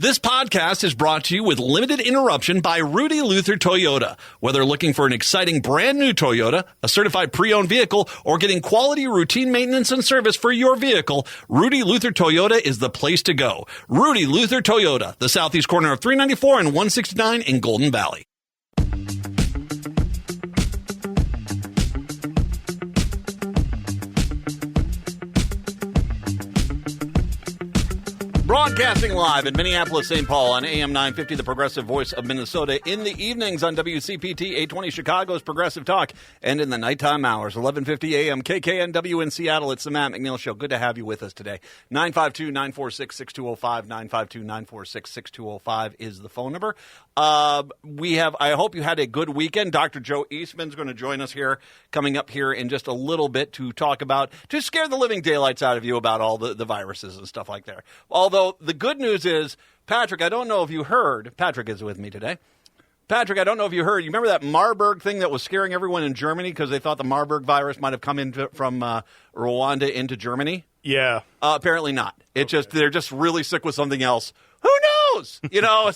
This podcast is brought to you with limited interruption by Rudy Luther Toyota. Whether looking for an exciting brand new Toyota, a certified pre-owned vehicle, or getting quality routine maintenance and service for your vehicle, Rudy Luther Toyota is the place to go. Rudy Luther Toyota, the southeast corner of 394 and 169 in Golden Valley. Broadcasting live in Minneapolis, St. Paul on AM 950, the progressive voice of Minnesota. In the evenings on WCPT 820 Chicago's Progressive Talk. And in the nighttime hours, 1150 AM KKNW in Seattle. It's the Matt McNeil Show. Good to have you with us today. 952-946-6205, 952-946-6205 is the phone number. I hope you had a good weekend. Dr. Joe Eastman's going to join us here, coming up here in just a little bit to talk about, to scare the living daylights out of you about all the viruses and stuff like that. Although the good news is, Patrick, I don't know if you heard, Patrick is with me today. Patrick, I don't know if you heard, you remember that Marburg thing that was scaring everyone in Germany because they thought the Marburg virus might have come from Rwanda into Germany? Yeah. Apparently not. They're just really sick with something else. Who knows?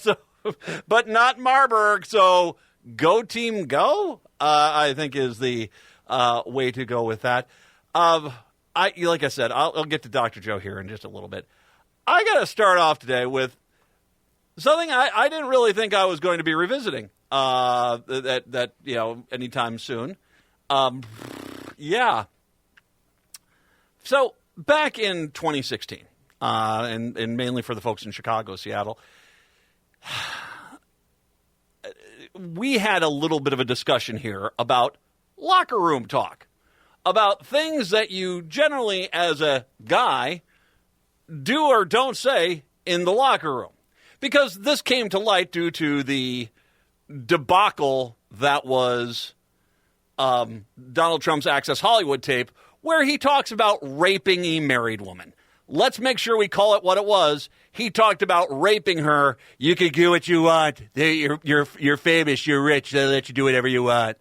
So, but not Marburg. So go team go, I think is the way to go with that. Like I said, I'll get to Dr. Joe here in just a little bit. I got to start off today with something I didn't really think I was going to be revisiting anytime soon. Yeah. So back in 2016, and mainly for the folks in Chicago, Seattle, we had a little bit of a discussion here about locker room talk, about things that you generally, as a guy, do or don't say in the locker room. Because this came to light due to the debacle that was Donald Trump's Access Hollywood tape, where he talks about raping a married woman. Let's make sure we call it what it was. He talked about raping her. You can do what you want. You're famous. You're rich. They'll let you do whatever you want.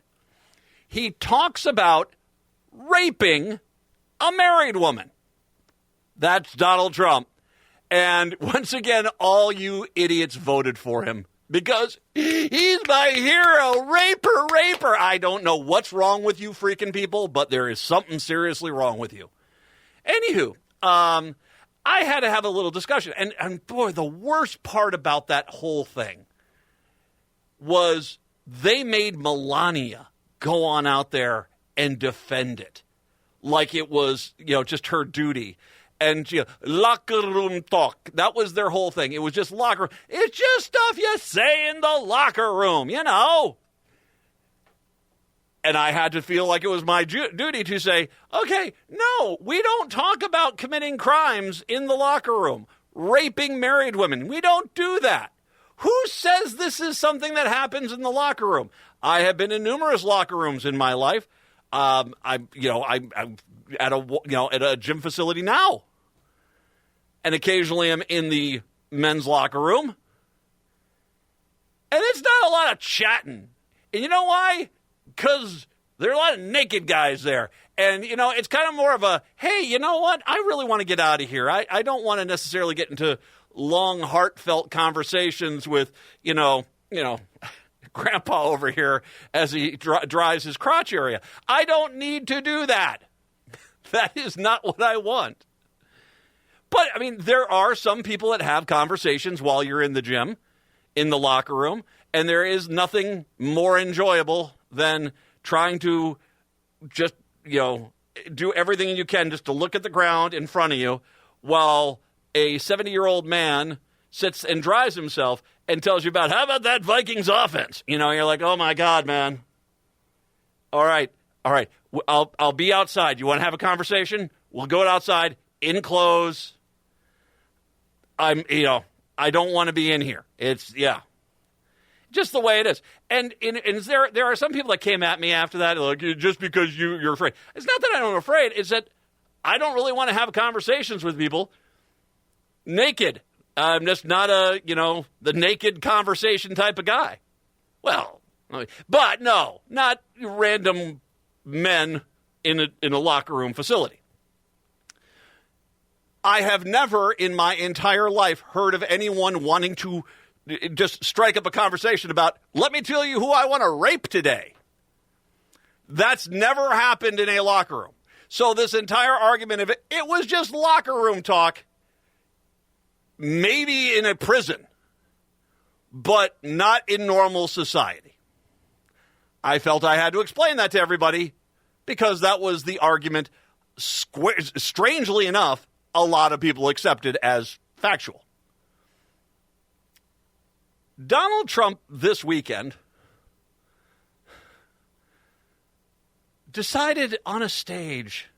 He talks about raping a married woman. That's Donald Trump. And once again, all you idiots voted for him because he's my hero. Raper. I don't know what's wrong with you freaking people, but there is something seriously wrong with you. Anywho, I had to have a little discussion. And boy, the worst part about that whole thing was they made Melania go on out there and defend it like it was, just her duty. And locker room talk. That was their whole thing. It was just locker room. It's just stuff you say in the locker room, And I had to feel like it was my duty to say, okay, no, we don't talk about committing crimes in the locker room. Raping married women. We don't do that. Who says this is something that happens in the locker room? I have been in numerous locker rooms in my life. I'm at a gym facility now. And occasionally I'm in the men's locker room. And it's not a lot of chatting. And you know why? Because there are a lot of naked guys there. And, it's kind of more of a, hey, you know what? I really want to get out of here. I don't want to necessarily get into long, heartfelt conversations with, Grandpa over here as he dries his crotch area. I don't need to do that. That is not what I want. But, there are some people that have conversations while you're in the gym, in the locker room, and there is nothing more enjoyable than trying to just, do everything you can just to look at the ground in front of you while a 70-year-old man sits and dries himself and tells you about, how about that Vikings offense? You're like, oh, my God, man. All right. I'll be outside. You want to have a conversation? We'll go outside in clothes. I don't want to be in here. It's, just the way it is. And there are some people that came at me after that, like, just because you're afraid. It's not that I'm afraid. It's that I don't really want to have conversations with people naked. I'm just not the naked conversation type of guy. Well, but no, not random men in a locker room facility. I have never in my entire life heard of anyone wanting to just strike up a conversation about, let me tell you who I want to rape today. That's never happened in a locker room. So this entire argument of it was just locker room talk, maybe in a prison, but not in normal society. I felt I had to explain that to everybody because that was the argument, strangely enough, a lot of people accepted as factual. Donald Trump this weekend decided on a stage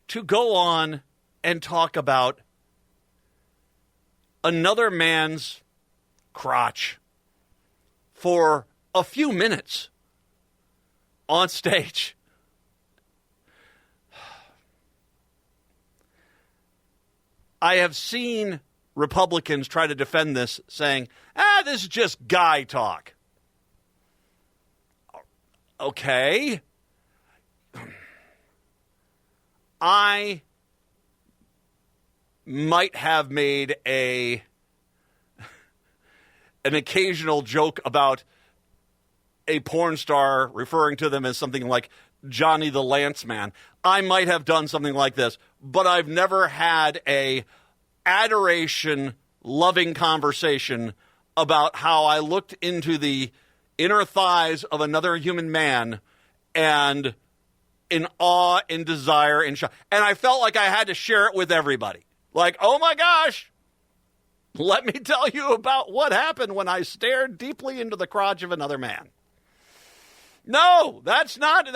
to go on and talk about another man's crotch for a few minutes on stage. I have seen Republicans try to defend this, saying, this is just guy talk. Okay. I might have made an occasional joke about a porn star referring to them as something like Johnny the Lance Man. I might have done something like this, but I've never had a adoration, loving conversation about how I looked into the inner thighs of another human man and in awe, in desire, in shock. And I felt like I had to share it with everybody. Like, oh my gosh, let me tell you about what happened when I stared deeply into the crotch of another man. No, that's not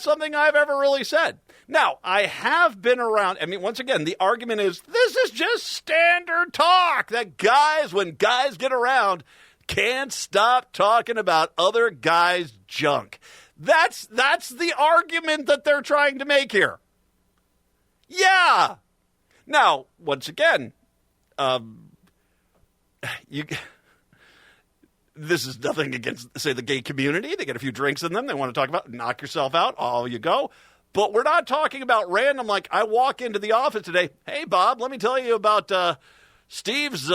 something I've ever really said. Now, I have been around. I mean, once again, the argument is this is just standard talk that guys, when guys get around, can't stop talking about other guys' junk. That's the argument that they're trying to make here. Yeah. Now, once again, this is nothing against, say, the gay community. They get a few drinks in them. They want to talk about, knock yourself out. Oh, you go. But we're not talking about random, like I walk into the office today. Hey, Bob, let me tell you about Steve's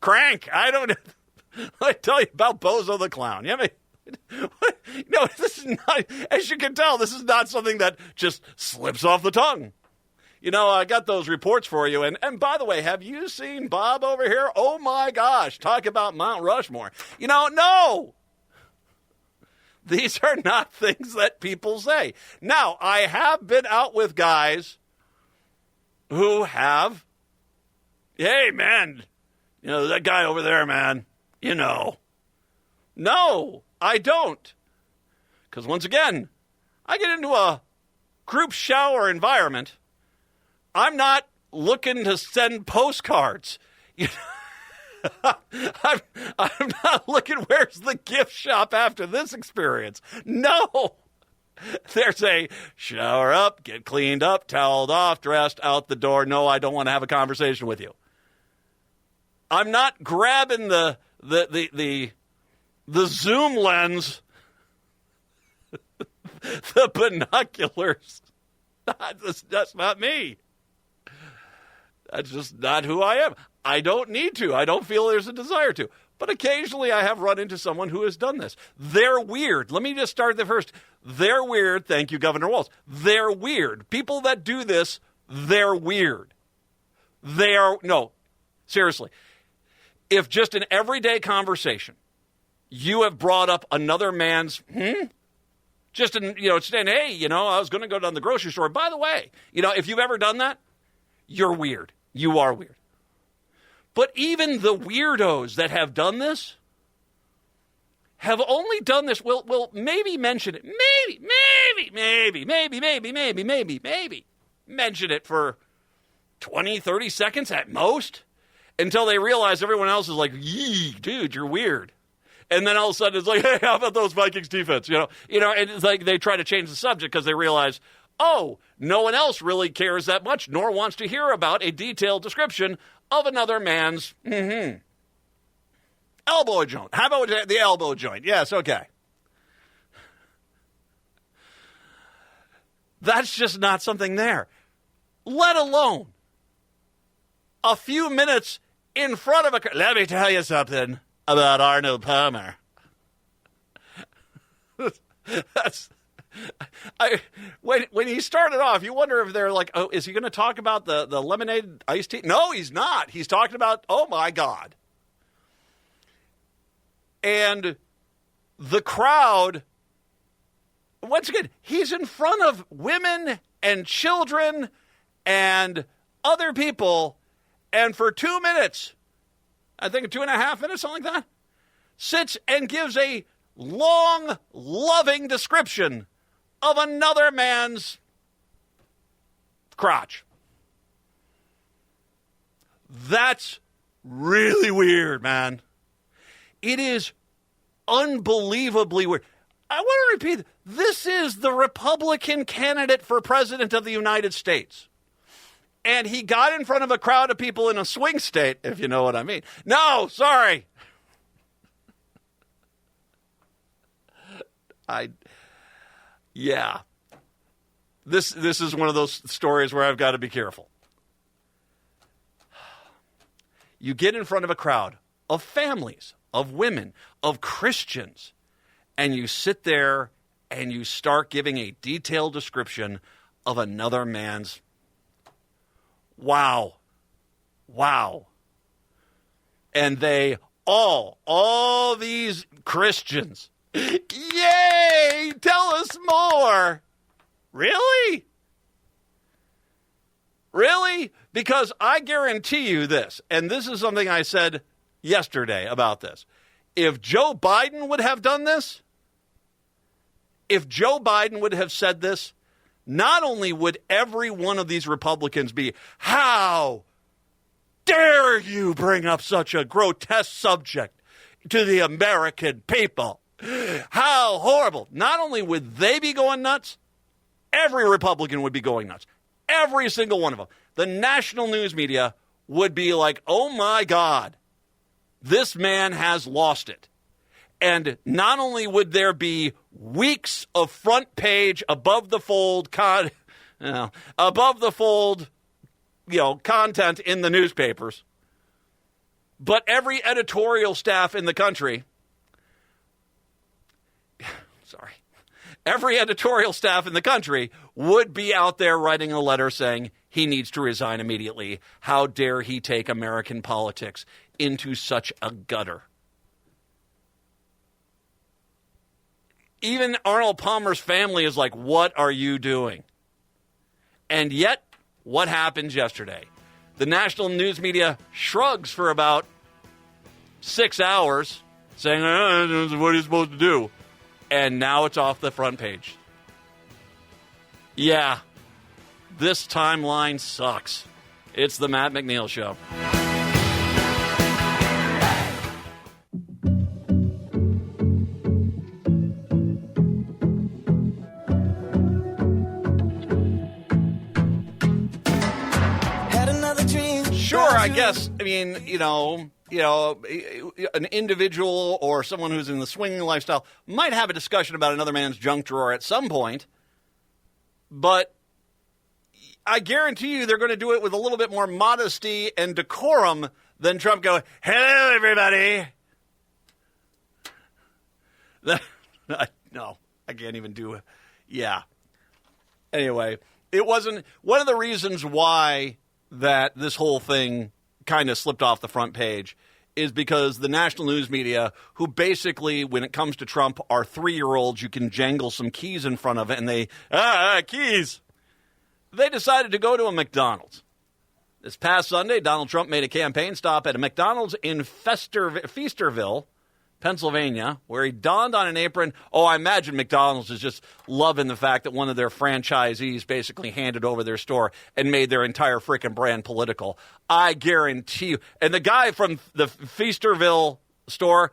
crank. I tell you about Bozo the Clown. You know what I mean? No, this is not, as you can tell, this is not something that just slips off the tongue. You know, I got those reports for you. And by the way, have you seen Bob over here? Oh, my gosh. Talk about Mount Rushmore. You know, no. These are not things that people say. Now, I have been out with guys who have, hey, man, you know, that guy over there, man, you know. No, I don't. Because once again, I get into a group shower environment. I'm not looking to send postcards. You know, I'm not looking, where's the gift shop after this experience? No. There's a shower up, get cleaned up, toweled off, dressed, out the door. No, I don't want to have a conversation with you. I'm not grabbing the zoom lens, the binoculars. That's not me. That's just not who I am. I don't need to. I don't feel there's a desire to. But occasionally I have run into someone who has done this. They're weird. Let me just start there first. They're weird. Thank you, Governor Walz. They're weird. People that do this, they're weird. No, seriously. If just an everyday conversation, you have brought up another man's, just in, saying, hey, I was going to go down to the grocery store. By the way, if you've ever done that, you're weird. You are weird. But even the weirdos that have done this have only done this, will maybe mention it. Maybe. Mention it for 20, 30 seconds at most until they realize everyone else is like, yee, dude, you're weird. And then all of a sudden it's like, hey, how about those Vikings defense? And it's like they try to change the subject because they realize, oh, no one else really cares that much, nor wants to hear about a detailed description of another man's elbow joint. How about the elbow joint? Yes, okay. That's just not something there. let alone a few minutes in front of a... Let me tell you something about Arnold Palmer. When he started off, you wonder if they're like, oh, is he going to talk about the lemonade iced tea? No, he's not. He's talking about, oh, my God. And the crowd, once again, he's in front of women and children and other people, and for 2 minutes, I think 2.5 minutes, something like that, sits and gives a long, loving description of another man's crotch. That's really weird, man. It is unbelievably weird. I want to repeat, this is the Republican candidate for president of the United States. And he got in front of a crowd of people in a swing state, if you know what I mean. No, sorry. Yeah. This is one of those stories where I've got to be careful. You get in front of a crowd of families, of women, of Christians, and you sit there and you start giving a detailed description of another man's. Wow. And they all these Christians, yay, tell us more. Really? Because I guarantee you this, and this is something I said yesterday about this. If Joe Biden would have done this, if Joe Biden would have said this, not only would every one of these Republicans be, how dare you bring up such a grotesque subject to the American people? How horrible. Not only would they be going nuts, every Republican would be going nuts. Every single one of them. The national news media would be like, oh my God, this man has lost it. And not only would there be weeks of front page above the fold content in the newspapers, but every editorial staff in the country, every editorial staff in the country would be out there writing a letter saying he needs to resign immediately. How dare he take American politics into such a gutter? Even Arnold Palmer's family is like, what are you doing? And yet, what happens yesterday? The national news media shrugs for about 6 hours, saying, what are you supposed to do? And now it's off the front page. Yeah, this timeline sucks. It's the Matt McNeil Show. I guess, an individual or someone who's in the swinging lifestyle might have a discussion about another man's junk drawer at some point, but I guarantee you they're going to do it with a little bit more modesty and decorum than Trump going, hello, everybody. No, I can't even do it. Yeah. Anyway, it wasn't one of the reasons why that this whole thing kind of slipped off the front page is because the national news media, who basically, when it comes to Trump, are 3-year-olds you can jangle some keys in front of it, and they, keys. They decided to go to a McDonald's. This past Sunday, Donald Trump made a campaign stop at a McDonald's in Feasterville, Pennsylvania, where he donned on an apron. Oh, I imagine McDonald's is just loving the fact that one of their franchisees basically handed over their store and made their entire freaking brand political. I guarantee you. And the guy from the Feasterville store,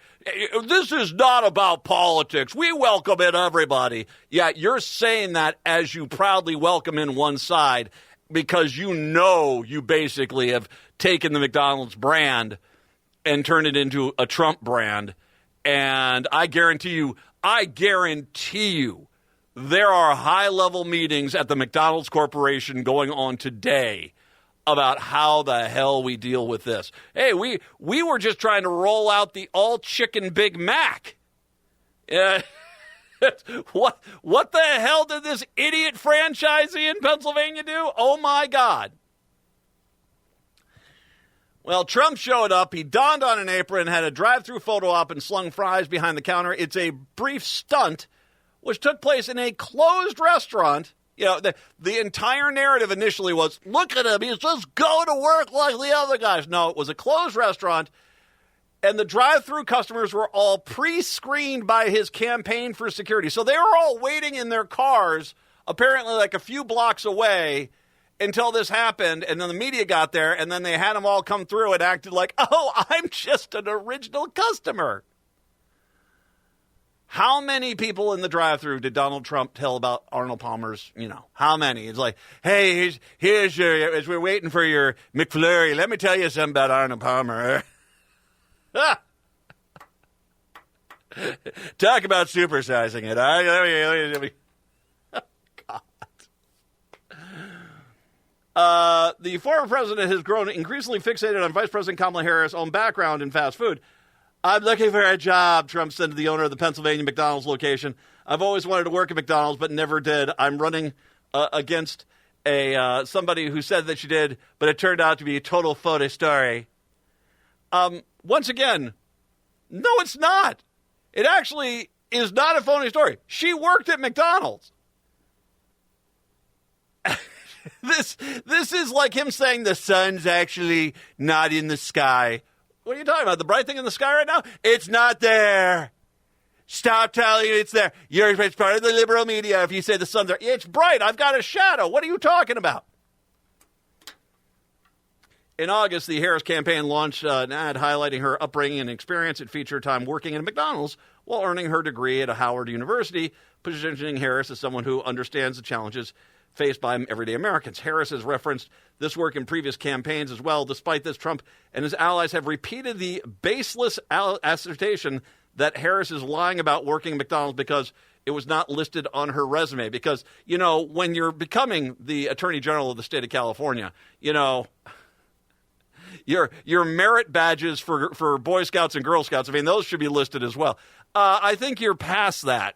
this is not about politics. We welcome in everybody. Yeah, you're saying that as you proudly welcome in one side because you basically have taken the McDonald's brand and turned it into a Trump brand. And I guarantee you, there are high-level meetings at the McDonald's Corporation going on today about how the hell we deal with this. Hey, we were just trying to roll out the all-chicken Big Mac. What the hell did this idiot franchisee in Pennsylvania do? Oh, my God. Well, Trump showed up. He donned on an apron, had a drive-through photo op, and slung fries behind the counter. It's a brief stunt, which took place in a closed restaurant. You know, the entire narrative initially was, look at him, he's just going to work like the other guys. No, it was a closed restaurant, and the drive-through customers were all pre-screened by his campaign for security. So they were all waiting in their cars, apparently like a few blocks away, until this happened, and then the media got there, and then they had them all come through and acted like, oh, I'm just an original customer. How many people in the drive-thru did Donald Trump tell about Arnold Palmer's, how many? It's like, hey, here's your, as we're waiting for your McFlurry, let me tell you something about Arnold Palmer. Talk about supersizing it. The former president has grown increasingly fixated on Vice President Kamala Harris' own background in fast food. I'm looking for a job, Trump said to the owner of the Pennsylvania McDonald's location. I've always wanted to work at McDonald's, but never did. I'm running against somebody who said that she did, but it turned out to be a total photo story. Once again, no, it's not. It actually is not a phony story. She worked at McDonald's. This is like him saying the sun's actually not in the sky. What are you talking about? The bright thing in the sky right now? It's not there. Stop telling you it's there. It's part of the liberal media if you say the sun's there. It's bright. I've got a shadow. What are you talking about? In August, the Harris campaign launched an ad highlighting her upbringing and experience. It featured time working at McDonald's while earning her degree at Howard University, positioning Harris as someone who understands the challenges faced by everyday Americans. Harris has referenced this work in previous campaigns as well. Despite this, Trump and his allies have repeated the baseless assertion that Harris is lying about working at McDonald's because it was not listed on her resume. Because, when you're becoming the Attorney General of the state of California, your merit badges for Boy Scouts and Girl Scouts, those should be listed as well. I think you're past that.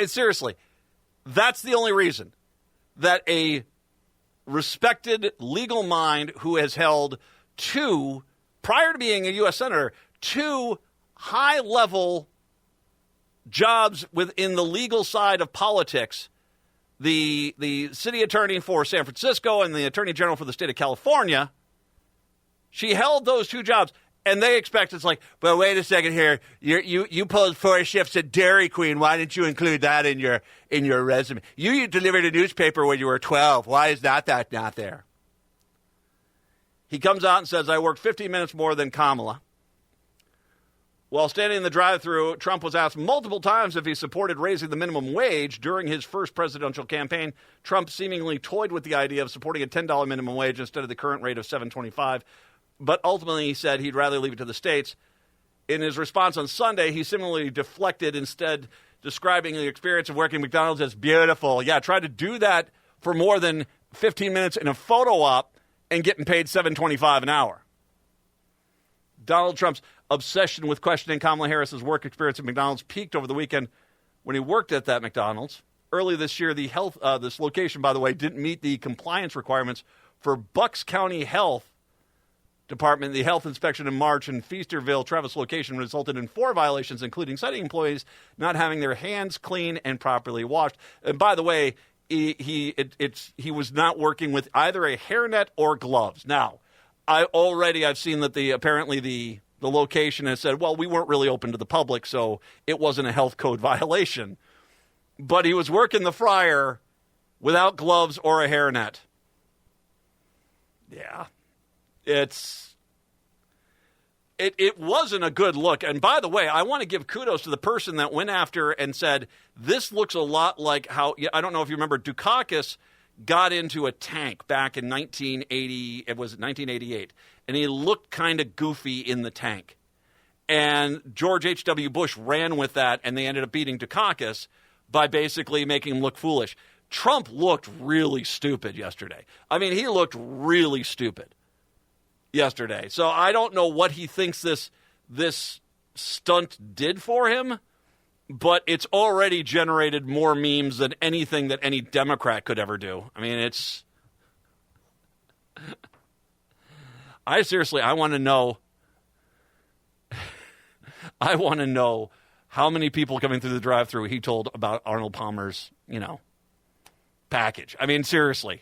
Seriously. That's the only reason that a respected legal mind who has held prior to being a U.S. Senator, 2 high-level jobs within the legal side of politics, the city attorney for San Francisco and the attorney general for the state of California, she held those 2 jobs. And they expect it's like, but wait a second here. You pulled 4 shifts at Dairy Queen. Why didn't you include that in your resume? You delivered a newspaper when you were 12. Why is that not there? He comes out and says, I worked 15 minutes more than Kamala. While standing in the drive-thru, Trump was asked multiple times if he supported raising the minimum wage during his first presidential campaign. Trump seemingly toyed with the idea of supporting a $10 minimum wage instead of the current rate of $7.25. But ultimately, he said he'd rather leave it to the states. In his response on Sunday, he similarly deflected, instead describing the experience of working at McDonald's as beautiful. Yeah, tried to do that for more than 15 minutes in a photo op and getting paid $7.25 an hour. Donald Trump's obsession with questioning Kamala Harris's work experience at McDonald's peaked over the weekend when he worked at that McDonald's. Early this year, this location, by the way, didn't meet the compliance requirements for Bucks County Health Department. The health inspection in March in Feasterville, Travis location resulted in 4 violations, including citing employees not having their hands clean and properly washed. And by the way, he was not working with either a hairnet or gloves. Now, I've seen that apparently the location has said, well, we weren't really open to the public, so it wasn't a health code violation. But he was working the fryer without gloves or a hairnet. Yeah. It wasn't a good look. And by the way, I want to give kudos to the person that went after and said, this looks a lot like how, I don't know if you remember, Dukakis got into a tank back in 1988, and he looked kind of goofy in the tank. And George H.W. Bush ran with that, and they ended up beating Dukakis by basically making him look foolish. Trump looked really stupid yesterday. I mean, he looked really stupid yesterday. So I don't know what he thinks this stunt did for him, but it's already generated more memes than anything that any Democrat could ever do. I mean, I want to know. I want to know how many people coming through the drive-thru he told about Arnold Palmer's, package. I mean, seriously.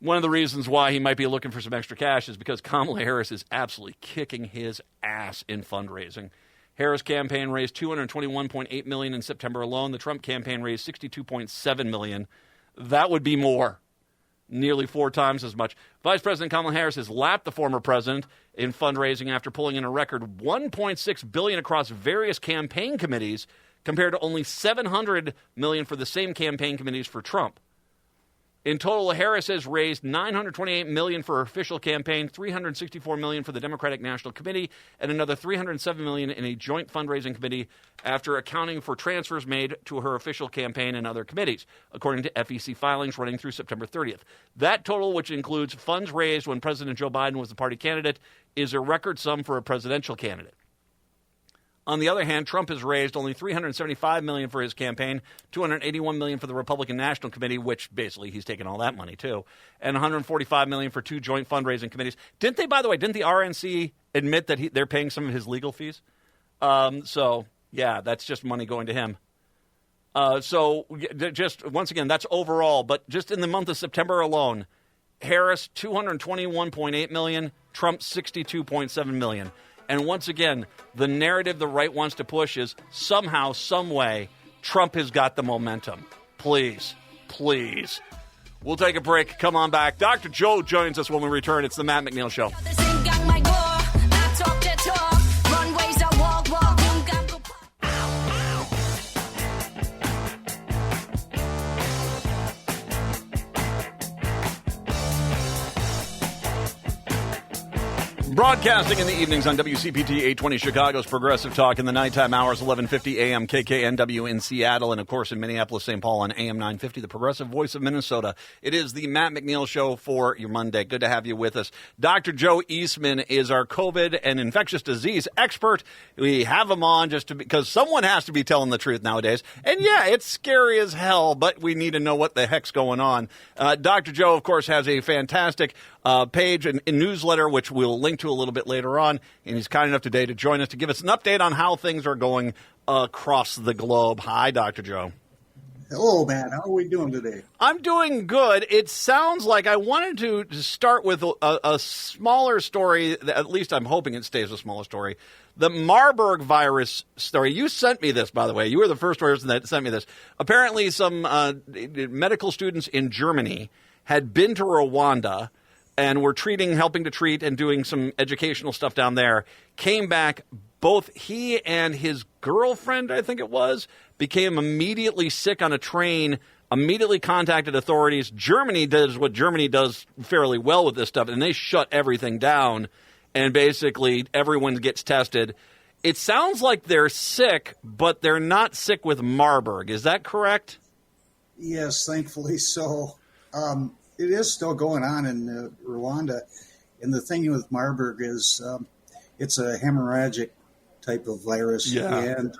One of the reasons why he might be looking for some extra cash is because Kamala Harris is absolutely kicking his ass in fundraising. Harris' campaign raised $221.8 million in September alone. The Trump campaign raised $62.7 million. That would be more. Nearly 4 times as much. Vice President Kamala Harris has lapped the former president in fundraising after pulling in a record $1.6 billion across various campaign committees, compared to only $700 million for the same campaign committees for Trump. In total, Harris has raised $928 million for her official campaign, $364 million for the Democratic National Committee, and another $307 million in a joint fundraising committee after accounting for transfers made to her official campaign and other committees, according to FEC filings running through September 30th. That total, which includes funds raised when President Joe Biden was the party candidate, is a record sum for a presidential candidate. On the other hand, Trump has raised only $375 million for his campaign, $281 million for the Republican National Committee, which basically he's taken all that money too, and $145 million for 2 joint fundraising committees. Didn't the RNC admit that they're paying some of his legal fees? So yeah, that's just money going to him. So just once again, that's overall, but just in the month of September alone, Harris $221.8 million, Trump $62.7 million. And once again, the narrative the right wants to push is somehow, some way, Trump has got the momentum. Please, please. We'll take a break. Come on back. Dr. Joe joins us when we return. It's the Matt McNeil Show. Broadcasting in the evenings on WCPT 820 Chicago's Progressive Talk, in the nighttime hours, 1150 a.m. KKNW in Seattle, and of course in Minneapolis, St. Paul on AM 950, the Progressive Voice of Minnesota. It is the Matt McNeil Show for your Monday. Good to have you with us. Dr. Joe Eastman is our COVID and infectious disease expert. We have him on just because someone has to be telling the truth nowadays. And yeah, it's scary as hell, but we need to know what the heck's going on. Dr. Joe, of course, has a fantastic page and newsletter, which we'll link to a little bit later on, and he's kind enough today to join us to give us an update on how things are going across the globe. Hi, Dr. Joe. Hello, Matt. How are we doing today? I'm doing good. It sounds like I wanted to start with a smaller story, at least I'm hoping it stays a smaller story. The Marburg virus story. You sent me this, by the way. You were the first person that sent me this. Apparently, some medical students in Germany had been to Rwanda and were helping to treat and doing some educational stuff down there, came back. Both he and his girlfriend, I think it was, became immediately sick on a train, immediately contacted authorities. Germany does what Germany does fairly well with this stuff, and they shut everything down, and basically everyone gets tested. It sounds like they're sick, but they're not sick with Marburg. Is that correct? Yes, thankfully so. It is still going on in Rwanda. And the thing with Marburg is it's a hemorrhagic type of virus. Yeah. And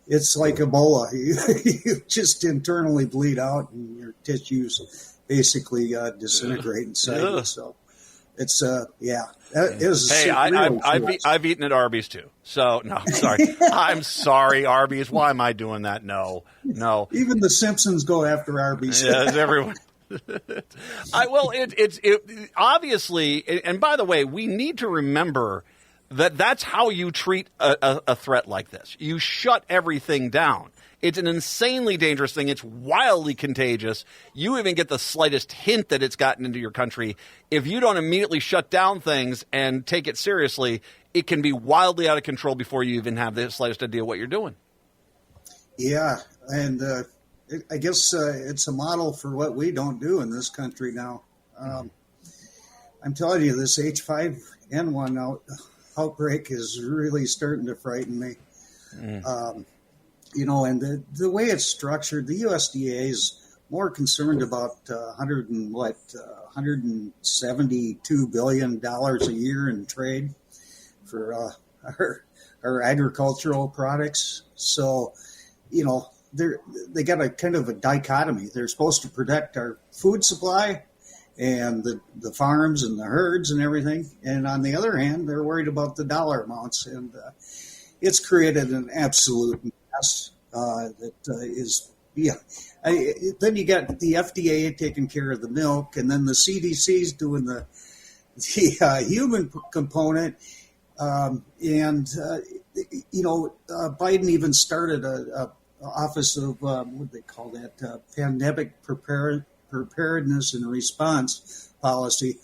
it's like Ebola. You just internally bleed out and your tissues basically disintegrate inside you. So it's, yeah. That is hey, I've eaten at Arby's too. So, no, I'm sorry. I'm sorry, Arby's. Why am I doing that? No. Even the Simpsons go after Arby's. Yes, everyone. It's obviously, and by the way, we need to remember that that's how you treat a threat like this. You shut everything down. It's an insanely dangerous thing. It's wildly contagious. You even get the slightest hint that it's gotten into your country. If you don't immediately shut down things and take it seriously, it can be wildly out of control before you even have the slightest idea what you're doing. Yeah, and I guess it's a model for what we don't do in this country now. I'm telling you, this H5N1 out, outbreak is really starting to frighten me. And the way it's structured, the USDA is more concerned about $172 billion a year in trade for our agricultural products. So, they got a kind of a dichotomy. They're supposed to protect our food supply and the farms and the herds and everything. And on the other hand, they're worried about the dollar amounts. And it's created an absolute mess then you got the FDA taking care of the milk, and then the CDC's doing the human component. Biden even started a office of what do they call that, pandemic preparedness and response policy.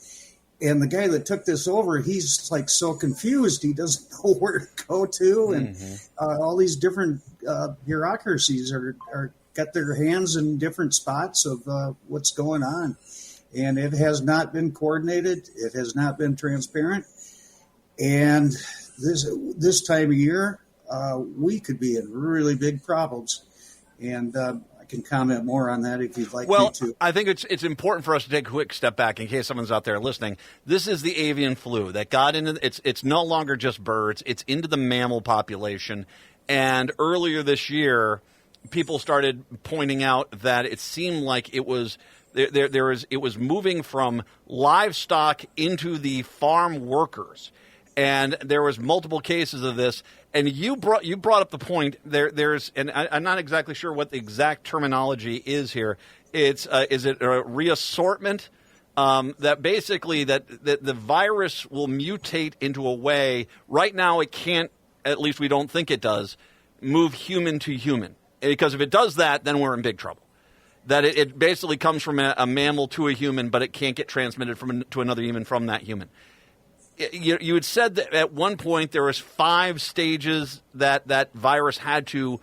And the guy that took this over, he's like so confused. He doesn't know where to go to. And all these different bureaucracies are got their hands in different spots of what's going on. And it has not been coordinated. It has not been transparent. And this time of year, we could be in really big problems. And I can comment more on that if you'd like me to. Well, I think it's important for us to take a quick step back in case someone's out there listening. This is the avian flu that got into it's no longer just birds. It's into the mammal population. And earlier this year, people started pointing out that it seemed like it was it was moving from livestock into the farm workers. And there was multiple cases of this, and you brought up the point. There's, and I'm not exactly sure what the exact terminology is here. Is it a reassortment that basically that the virus will mutate into a way? Right now, it can't. At least we don't think it does. Move human to human, because if it does that, then we're in big trouble. That it basically comes from a mammal to a human, but it can't get transmitted to another human from that human. You had said that at one point there was 5 stages that virus had to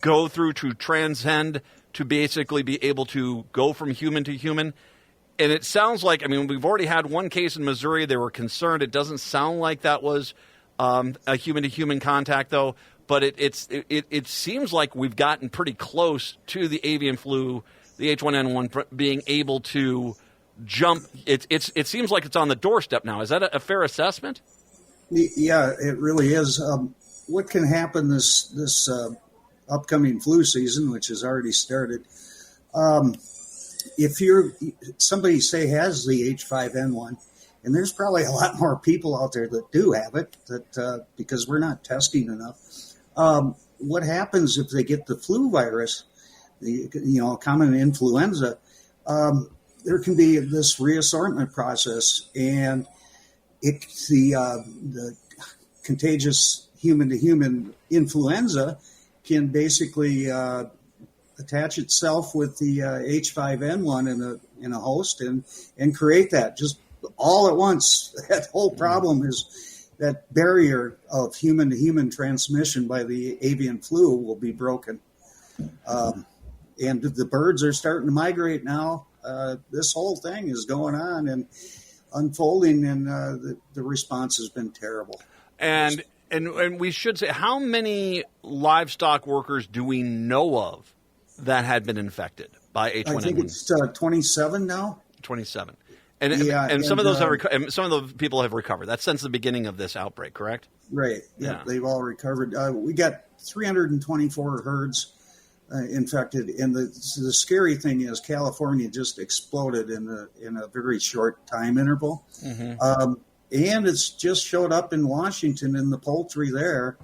go through to transcend to basically be able to go from human to human. And it sounds like, we've already had one case in Missouri. They were concerned. It doesn't sound like that was a human-to-human contact, though. But it seems like we've gotten pretty close to the avian flu, the H1N1, being able to jump. It seems like it's on the doorstep now. Is that a fair assessment? Yeah, it really is. What can happen this upcoming flu season, which has already started? If somebody say has the H5N1, and there's probably a lot more people out there that do have it, that because we're not testing enough. What happens if they get the flu virus, common influenza? There can be this reassortment process, and the contagious human-to-human influenza can basically attach itself with the H5N1 in a host and create that just all at once. That whole problem is that barrier of human-to-human transmission by the avian flu will be broken. And the birds are starting to migrate now. This whole thing is going on and unfolding, and the response has been terrible. And we should say, how many livestock workers do we know of that had been infected by H1N1? I think it's 27 now. 27. And some of those some of the people have recovered. That's since the beginning of this outbreak, correct? Right. Yeah. They've all recovered. We got 324 herds infected, and the scary thing is California just exploded in a very short time interval, and it's just showed up in Washington in the poultry there.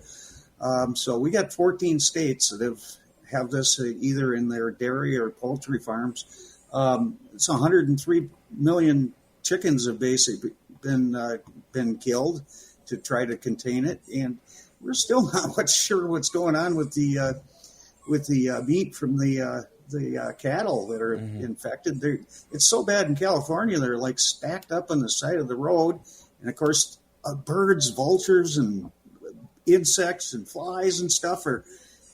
So we got 14 states that have this either in their dairy or poultry farms. It's 103 million chickens have basically been killed to try to contain it, and we're still not much sure what's going on with the meat from the cattle that are infected. It's so bad in California; they're like stacked up on the side of the road, and of course, birds, vultures, and insects and flies and stuff are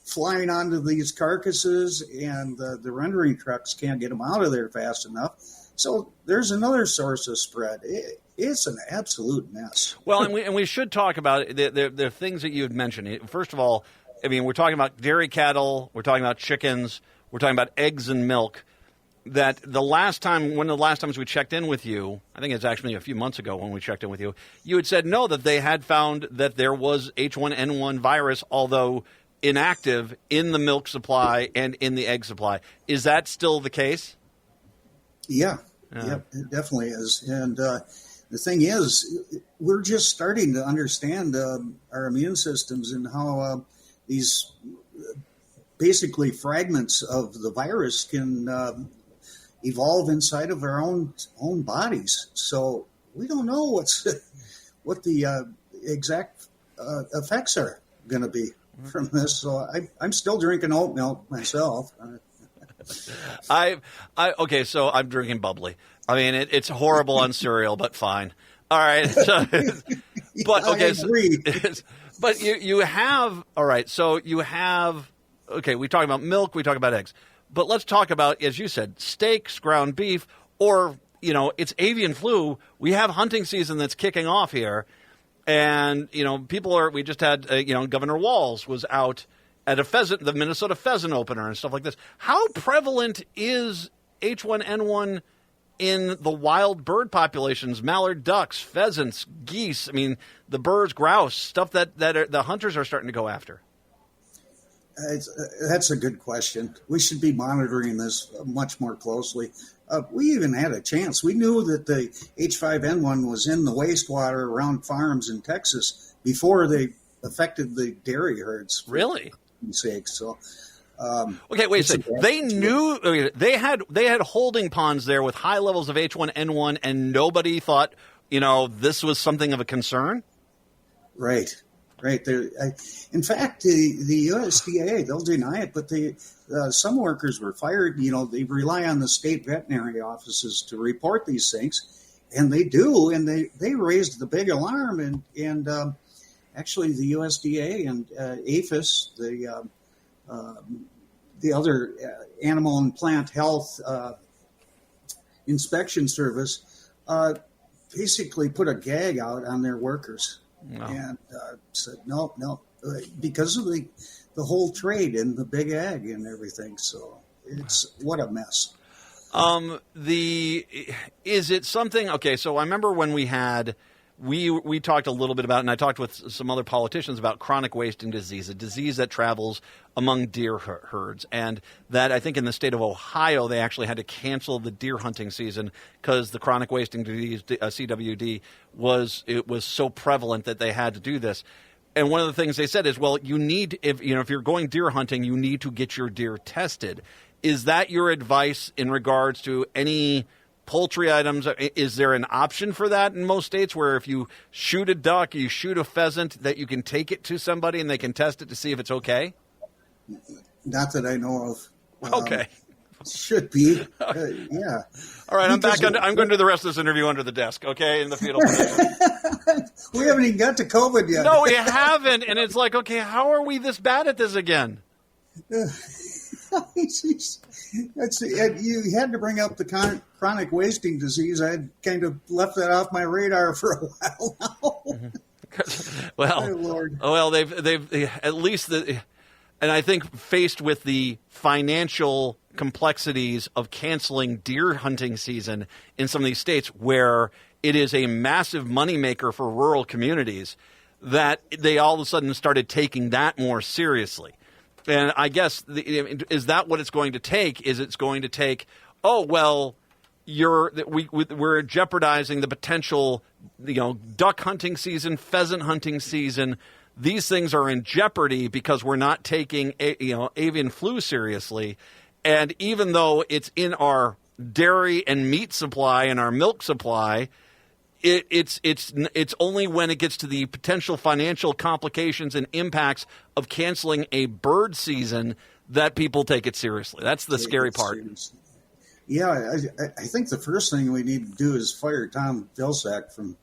flying onto these carcasses, and the rendering trucks can't get them out of there fast enough. So there's another source of spread. It's an absolute mess. Well, and we should talk about the things that you had mentioned. First of all, I mean, we're talking about dairy cattle, we're talking about chickens, we're talking about eggs and milk. That one of the last times we checked in with you, I think it's actually a few months ago when we checked in with you, you had said no, that they had found that there was H1N1 virus, although inactive, in the milk supply and in the egg supply. Is that still the case? Yeah, it definitely is. And the thing is, we're just starting to understand our immune systems and how these basically fragments of the virus can evolve inside of our own bodies. So we don't know what the exact effects are going to be from this. So I'm still drinking oat milk myself. Okay, so I'm drinking bubbly. I mean, it's horrible on cereal, but fine. All right. So, but okay, but you have, all right. So you have, okay. We talk about milk. We talk about eggs. But let's talk about, as you said, steaks, ground beef, or, it's avian flu. We have hunting season that's kicking off here. And, we just had, Governor Walz was out at the Minnesota pheasant opener and stuff like this. How prevalent is H1N1 in the wild bird populations, mallard ducks, pheasants, geese? I mean, the birds, grouse, stuff that the hunters are starting to go after. That's a good question. We should be monitoring this much more closely. We even had a chance. We knew that the H5N1 was in the wastewater around farms in Texas before they affected the dairy herds. Really? Sake. So, okay, wait a second. They knew they had holding ponds there with high levels of H1N1, and nobody thought this was something of a concern. Right. In fact, the USDA, they'll deny it, but some workers were fired. They rely on the state veterinary offices to report these things, and they do, and they raised the big alarm, and actually the USDA and APHIS, the other Animal and Plant Health Inspection Service, basically put a gag out on their workers. Wow. And said no, because of the whole trade in the big ag and everything. So what a mess. Is it something? Okay, so I remember when we talked a little bit about, and I talked with some other politicians about chronic wasting disease, a disease that travels among deer herds, and that I think in the state of Ohio they actually had to cancel the deer hunting season because the chronic wasting disease, CWD, was so prevalent that they had to do this. And one of the things they said is, well, you need, if you're going deer hunting, you need to get your deer tested. Is that your advice in regards to any poultry items? Is there an option for that in most states where if you shoot a duck, you shoot a pheasant, that you can take it to somebody and they can test it to see if it's okay? Not that I know of. Okay. Should be. Yeah. All right. I'm back. I'm going to do the rest of this interview under the desk. Okay. In the fetal position. We haven't even got to COVID yet. No, we haven't. And it's like, okay, how are we this bad at this again? You had to bring up the chronic wasting disease. I had kind of left that off my radar for a while now. Well, oh, Lord. Well, they've at least and I think faced with the financial complexities of canceling deer hunting season in some of these states where it is a massive moneymaker for rural communities, that they all of a sudden started taking that more seriously. And I guess, is that what it's going to take? Is it's going to take, we're jeopardizing the potential, duck hunting season, pheasant hunting season. These things are in jeopardy because we're not taking, avian flu seriously. And even though it's in our dairy and meat supply and our milk supply, it's only when it gets to the potential financial complications and impacts of canceling a bird season that people take it seriously. That's the scary part. Yeah, I think the first thing we need to do is fire Tom Vilsack from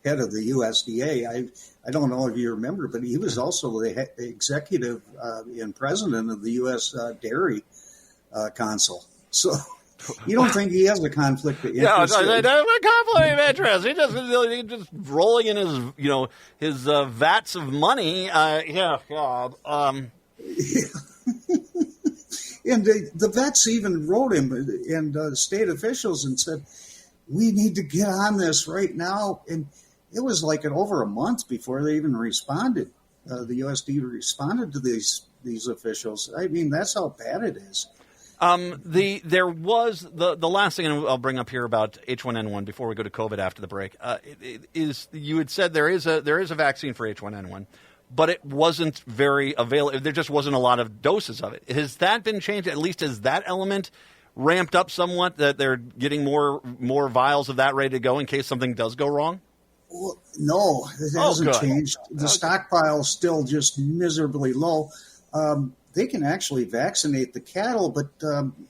head of the USDA. I don't know if you remember, but he was also the executive and president of the U.S. Dairy Council. So You don't think he has a conflict of Yeah, interest? a conflict of interest. He just rolling in his vats of money. Yeah, God. And the vets even wrote him and state officials and said, we need to get on this right now. And it was like over a month before they even responded. The USD responded to these officials. I mean, that's how bad it is. There was the last thing I'll bring up here about H1N1 before we go to COVID after the break is you had said there is a vaccine for H1N1. But it wasn't very available. There just wasn't a lot of doses of it. Has that been changed? At least has that element ramped up somewhat, that they're getting more vials of that ready to go in case something does go wrong? Well, no, it hasn't changed. The stockpile is still just miserably low. They can actually vaccinate the cattle, but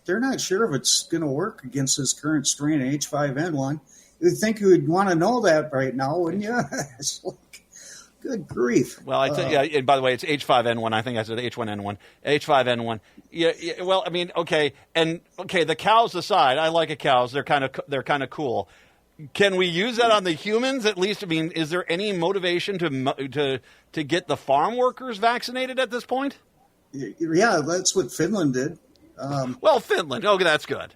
they're not sure if it's going to work against this current strain of H5N1. You'd think you would want to know that right now, wouldn't you? It's like, good grief. Well, I tell you, and by the way, it's H5N1. I think I said H1N1. H5N1. Yeah, well, I mean, okay, the cows aside, I like cows. They're kind of cool. Can we use that on the humans at least? I mean, is there any motivation to get the farm workers vaccinated at this point? Yeah, that's what Finland did. Well, Finland. Okay, that's good.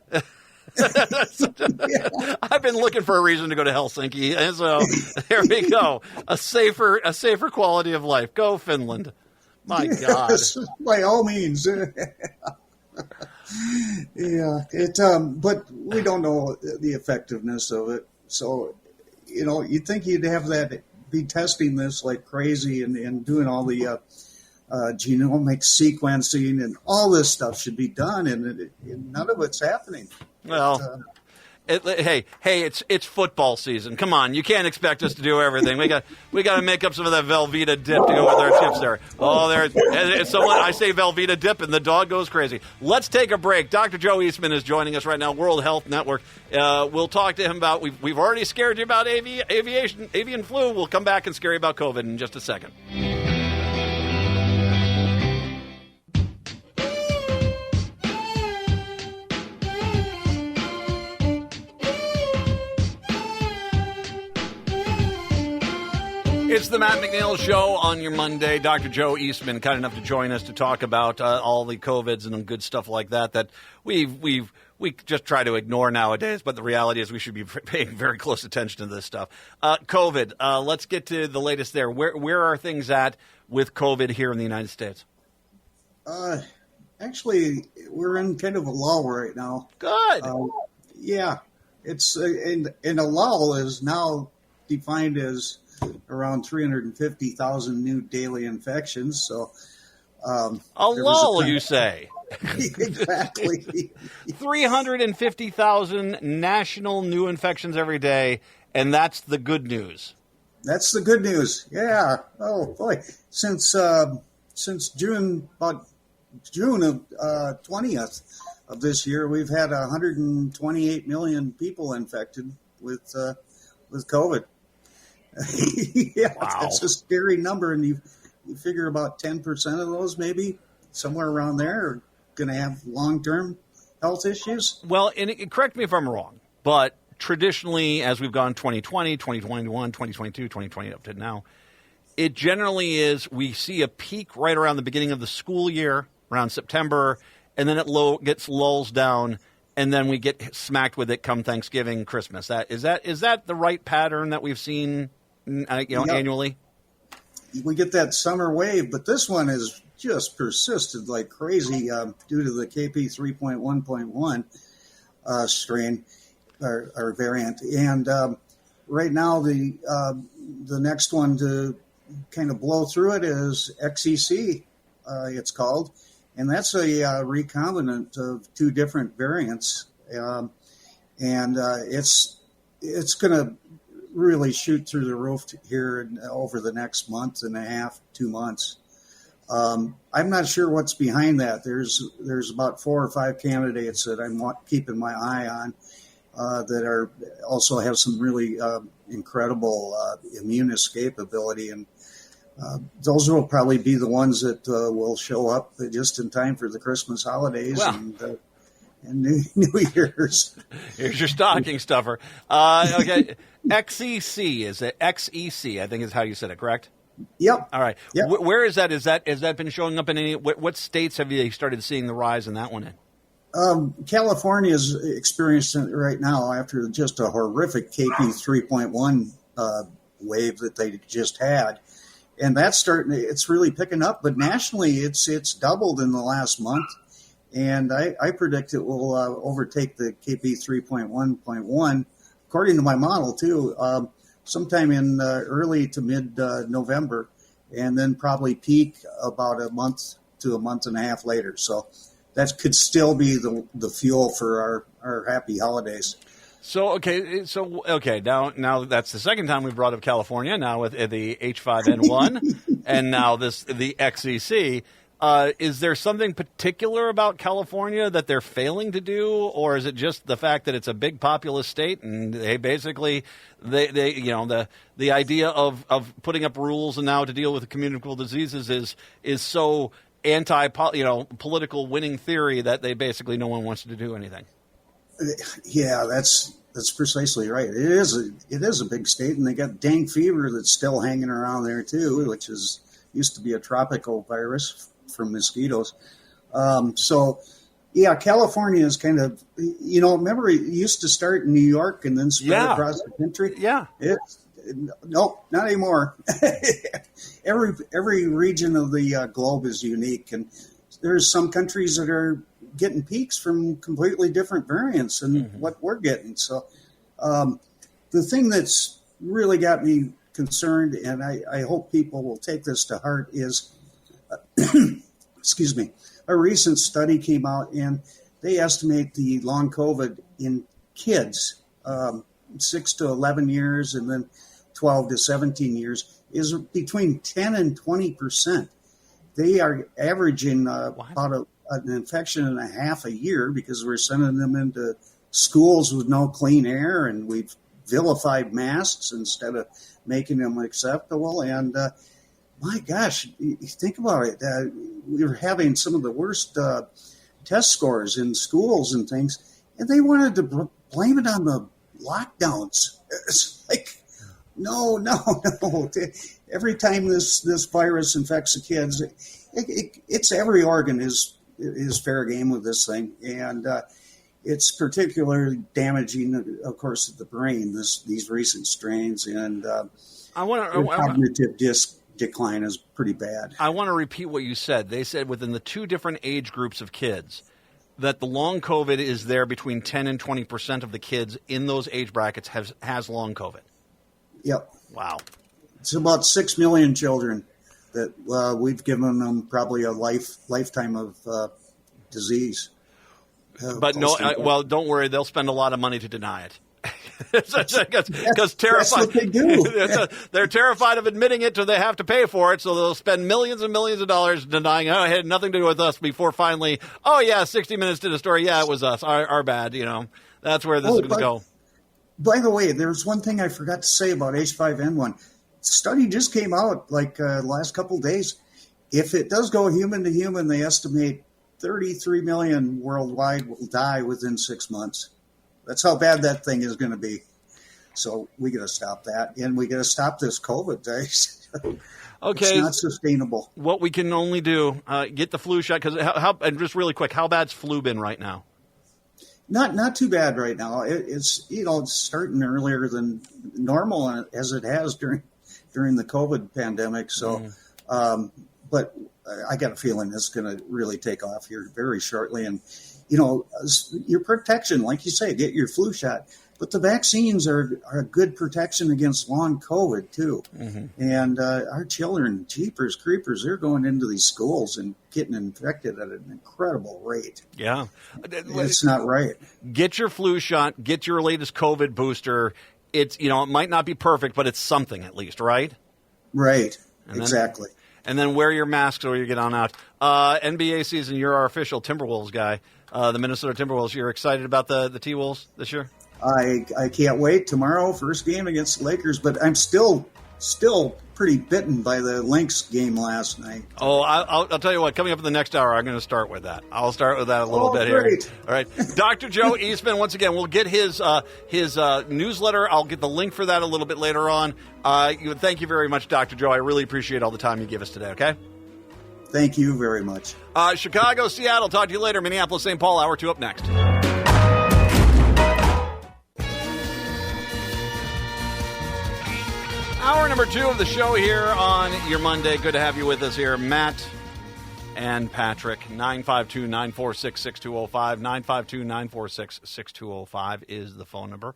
I've been looking for a reason to go to Helsinki, and so there we go. A safer quality of life. Go Finland. My God. Yes, by all means. Yeah. But we don't know the effectiveness of it. So, you'd think you'd have that be testing this like crazy and doing all the genomic sequencing and all this stuff should be done, and none of it's happening. Well, it's football season. Come on, you can't expect us to do everything. We got to make up some of that Velveeta dip to go with our chips there. Oh, there's someone. I say Velveeta dip, and the dog goes crazy. Let's take a break. Dr. Joe Eastman is joining us right now. World Health Network. We'll talk to him about. We've already scared you about avian flu. We'll come back and scare you about COVID in just a second. It's the Matt McNeil Show on your Monday. Dr. Joe Eastman, kind enough to join us to talk about all the COVIDs and good stuff like that we just try to ignore nowadays. But the reality is we should be paying very close attention to this stuff. COVID. Let's get to the latest there. Where are things at with COVID here in the United States? Actually, we're in kind of a lull right now. Good. Yeah, it's and a lull is now defined as around 350,000 new daily infections. So, a lull, you say? Exactly. 350,000 national new infections every day, and that's the good news. That's the good news. Yeah. Oh boy, since June of 20th of this year, we've had 128 million people infected with COVID. Yeah, wow. That's a scary number, and you figure about 10% of those, maybe somewhere around there, are going to have long-term health issues. Well, and correct me if I'm wrong, but traditionally, as we've gone 2020, 2021, 2022, 2020 up to now, it generally is we see a peak right around the beginning of the school year, around September, and then it gets lulls down, and then we get smacked with it come Thanksgiving, Christmas. Is that the right pattern that we've seen? Annually? We get that summer wave, but this one has just persisted like crazy due to the KP 3.1.1 strain or variant. And right now, the next one to kind of blow through it is XEC, it's called. And that's a recombinant of two different variants. And it's going to really shoot through the roof here over the next month and a half, 2 months. I'm not sure what's behind that. There's about 4 or 5 candidates that I'm keeping my eye on that are also have some really incredible immune escape ability, and those will probably be the ones that will show up just in time for the Christmas holidays. Well, and and New Year's. Here's your stocking stuffer. Okay, XEC, is it? XEC, I think is how you said it, correct? Yep. All right. Yep. Where is that? Has that been showing up in any? What states have you started seeing the rise in that one in? California is experiencing it right now after just a horrific KP 3.1 wave that they just had. And that's starting. It's really picking up, but nationally, it's doubled in the last month, and I predict it will overtake the KP 3.1.1, according to my model too, sometime in early to mid November, and then probably peak about a month to a month and a half later. So that could still be the fuel for our happy holidays. So okay, now that's the second time we brought up California. Now with the H5N1, and now the XEC. Is there something particular about California that they're failing to do, or is it just the fact that it's a big populous state and they basically the idea of putting up rules and now to deal with communicable diseases is so political winning theory that they basically no one wants to do anything. Yeah, that's precisely right. It is a big state, and they got dengue fever that's still hanging around there too, which used to be a tropical virus from mosquitoes. So yeah, California is kind of, remember it used to start in New York and then spread across the country. Yeah. Nope, not anymore. Every region of the globe is unique, and there's some countries that are getting peaks from completely different variants than what we're getting. So the thing that's really got me concerned, and I hope people will take this to heart, is excuse me, a recent study came out and they estimate the long COVID in kids 6 to 11 years and then 12 to 17 years is between 10 and 20%. They are averaging about an infection and a half a year because we're sending them into schools with no clean air, and we've vilified masks instead of making them acceptable. And my gosh, you think about it. We were having some of the worst test scores in schools and things, and they wanted to blame it on the lockdowns. It's like, no. Every time this virus infects the kids, it's every organ is fair game with this thing, and it's particularly damaging, of course, to the brain. These recent strains, and cognitive decline is pretty bad. I want to repeat what you said. They said within the two different age groups of kids that the long COVID is there between 10 and 20% of the kids in those age brackets has long COVID. Yep. Wow. It's about 6 million children that we've given them probably a lifetime of disease. But don't worry, they'll spend a lot of money to deny it. Because terrified, that's what they do. They're terrified of admitting it, so they have to pay for it. So they'll spend millions and millions of dollars denying, it had nothing to do with us, before finally, 60 Minutes did a story. Yeah, it was us. Our bad. That's where this is going to go. By the way, there's one thing I forgot to say about H5N1. Study just came out last couple of days. If it does go human to human, they estimate 33 million worldwide will die within 6 months. That's how bad that thing is going to be. So we got to stop that, and we got to stop this COVID days. Okay, it's not sustainable. What we can only do, get the flu shot. Because and just really quick, how bad's flu been right now? Not too bad right now. It's starting earlier than normal as it has during the COVID pandemic. So, but I got a feeling it's going to really take off here very shortly. And your protection, like you say, get your flu shot. But the vaccines are a good protection against long COVID, too. Mm-hmm. And our children, jeepers creepers, they're going into these schools and getting infected at an incredible rate. Yeah. It's not right. Get your flu shot. Get your latest COVID booster. It's, it might not be perfect, but it's something at least, right? Right. Exactly. And then wear your masks or you get on out. NBA season, you're our official Timberwolves guy. The Minnesota Timberwolves. You're excited about the T-Wolves this year? I can't wait. Tomorrow, first game against the Lakers, but I'm still still pretty bitten by the Lynx game last night. Oh, I'll tell you what, coming up in the next hour, I'm going to start with that. I'll start with that a little bit great. here. All right. Dr. Joe Eastman, once again, we'll get his newsletter. I'll get the link for that a little bit later on. Thank you very much, Dr. Joe. I really appreciate all the time you give us today, okay? Thank you very much. Chicago, Seattle, talk to you later. Minneapolis, St. Paul, hour 2 up next. Hour number 2 of the show here on your Monday. Good to have you with us here. Matt and Patrick. 952-946-6205. 952-946-6205 is the phone number.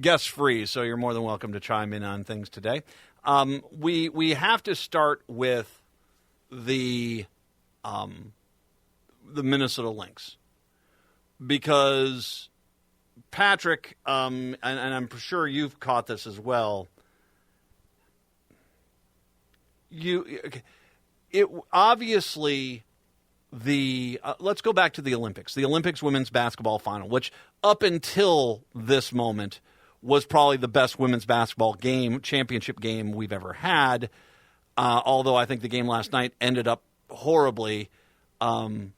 Guest free, so you're more than welcome to chime in on things today. We have to start with the Minnesota Lynx, because Patrick, and I'm sure you've caught this as well. Obviously let's go back to the Olympics. The Olympics women's basketball final, which up until this moment was probably the best women's basketball championship game we've ever had. Although I think the game last night ended up horribly, flawed.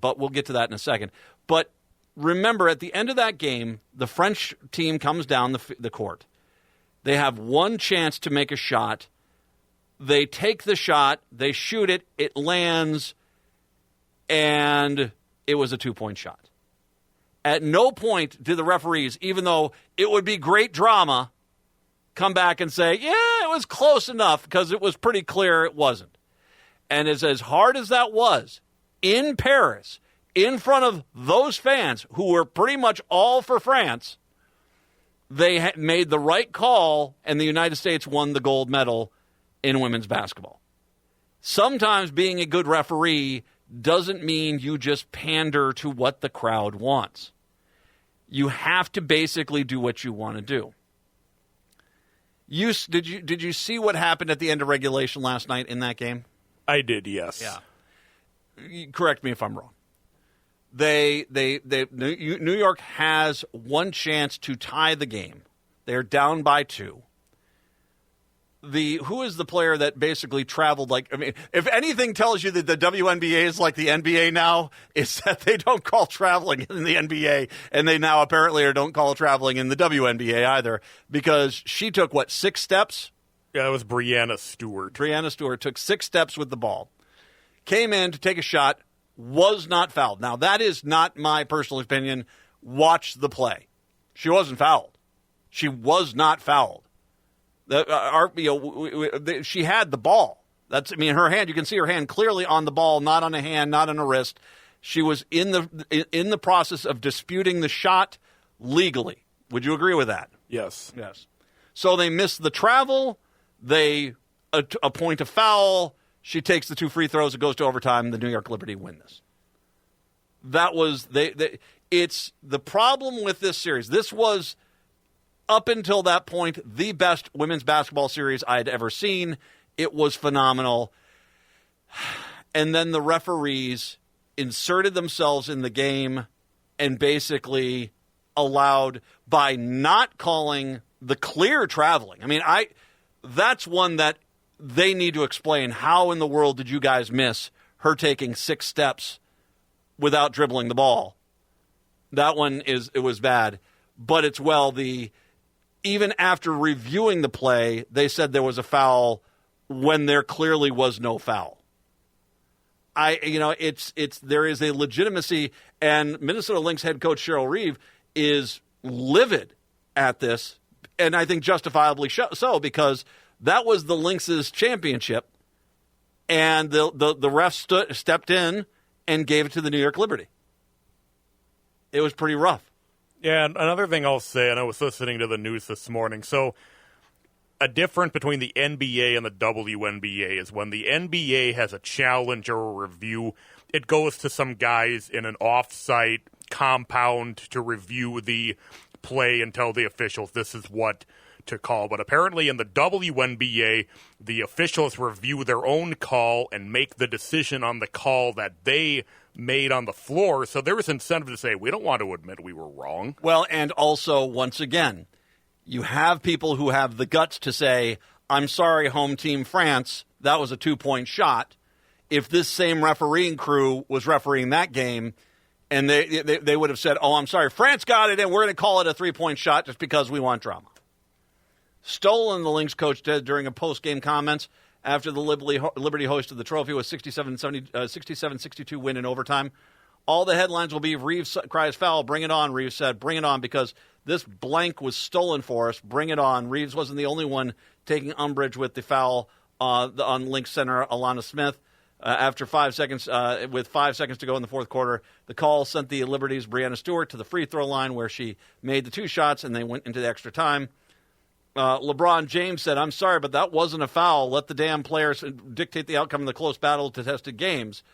But we'll get to that in a second. But remember, at the end of that game, the French team comes down the court. They have one chance to make a shot. They take the shot. They shoot it. It lands. And it was a 2-point shot. At no point did the referees, even though it would be great drama, come back and say, yeah, it was close enough, because it was pretty clear it wasn't. And as hard as that was, in Paris, in front of those fans who were pretty much all for France, they made the right call, and the United States won the gold medal in women's basketball. Sometimes being a good referee doesn't mean you just pander to what the crowd wants. You have to basically do what you want to do. Did you see what happened at the end of regulation last night in that game? I did, yes. Yeah. Correct me if I'm wrong. New York has one chance to tie the game. They're down by 2. Who is the player that basically traveled if anything tells you that the WNBA is like the NBA now, it's that they don't call traveling in the NBA, and they now apparently don't call traveling in the WNBA either, because she took, 6 steps? Yeah, it was Brianna Stewart. Brianna Stewart took 6 steps with the ball, came in to take a shot, was not fouled. Now, that is not my personal opinion. Watch the play. She wasn't fouled. She was not fouled. She had the ball. Her hand. You can see her hand clearly on the ball, not on a hand, not on a wrist. She was in the process of disputing the shot legally. Would you agree with that? Yes. Yes. So they miss the travel. They appoint a foul. She takes the 2 free throws. It goes to overtime. The New York Liberty win this. That was it's the problem with this series. This was, up until that point, the best women's basketball series I had ever seen. It was phenomenal. And then the referees inserted themselves in the game and basically allowed, by not calling the clear traveling. That's one that they need to explain. How in the world did you guys miss her taking 6 steps without dribbling the ball? That one it was bad. But it's even after reviewing the play, they said there was a foul when there clearly was no foul. There is a legitimacy, and Minnesota Lynx head coach Cheryl Reeve is livid at this, and I think justifiably so, because that was the Lynx's championship, and the ref stepped in and gave it to the New York Liberty. It was pretty rough. Yeah, and another thing I'll say, and I was listening to the news this morning, so a difference between the NBA and the WNBA is when the NBA has a challenge or a review, it goes to some guys in an off-site compound to review the play and tell the officials this is what to call. But apparently in the WNBA, the officials review their own call and make the decision on the call that they made on the floor. So there was incentive to say, we don't want to admit we were wrong. Well, and also, once again, You have people who have the guts to say, I'm sorry, home team France, that was a 2-point shot. If this same refereeing crew was refereeing that game, and they would have said, oh, I'm sorry, France got it, and we're going to call it a 3-point shot just because we want drama. Stolen, the Lynx coach did during a post-game comments after the Liberty hosted the trophy with 67-62 win in overtime. All the headlines will be, Reeves cries foul, bring it on, Reeves said, bring it on, because this blank was stolen for us, bring it on. Reeves wasn't the only one taking umbrage with the foul on Lynx center Alana Smith. After 5 seconds, with 5 seconds to go in the fourth quarter, the call sent the Liberty's Breanna Stewart to the free throw line where she made the 2 shots, and they went into the extra time. LeBron James said, I'm sorry, but that wasn't a foul. Let the damn players dictate the outcome of the close battle to tested games.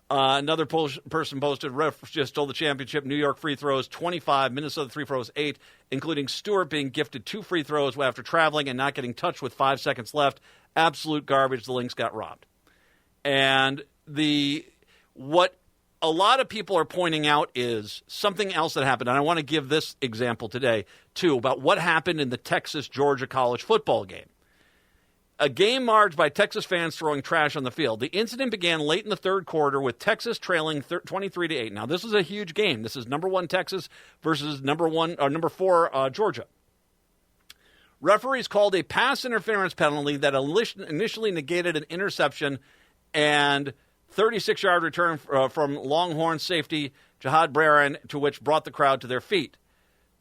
Another person posted, ref just stole the championship. New York free throws, 25. Minnesota free throws, 8, including Stewart being gifted 2 free throws after traveling and not getting touched with 5 seconds left. Absolute garbage. The Lynx got robbed. And what a lot of people are pointing out is something else that happened. And I want to give this example today, too, about what happened in the Texas-Georgia college football game. A game marred by Texas fans throwing trash on the field. The incident began late in the third quarter with Texas trailing 23-8. Now, this is a huge game. This is number 1 Texas versus number 4 Georgia. Referees called a pass interference penalty that initially negated an interception and 36-yard return from Longhorn safety Jahad Breran, to which brought the crowd to their feet.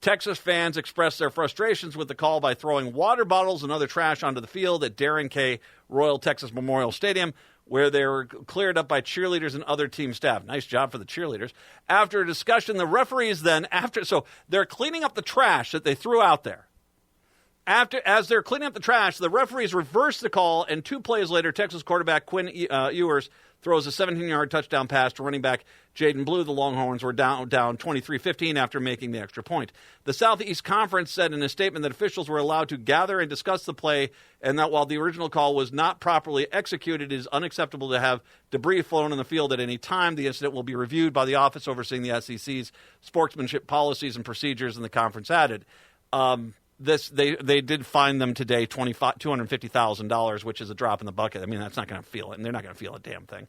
Texas fans expressed their frustrations with the call by throwing water bottles and other trash onto the field at Darren K. Royal Texas Memorial Stadium, where they were cleared up by cheerleaders and other team staff. Nice job for the cheerleaders. After a discussion, the referees then, so they're cleaning up the trash that they threw out there. As they're cleaning up the trash, the referees reverse the call, and 2 plays later, Texas quarterback Quinn Ewers throws a 17-yard touchdown pass to running back Jaden Blue. The Longhorns were down 23-15 after making the extra point. The Southeast Conference said in a statement that officials were allowed to gather and discuss the play, and that while the original call was not properly executed, it is unacceptable to have debris flown on the field at any time. The incident will be reviewed by the office overseeing the SEC's sportsmanship policies and procedures, and the conference added. They did fine them today $250,000, which is a drop in the bucket. I mean, that's not going to feel it, and they're not going to feel a damn thing.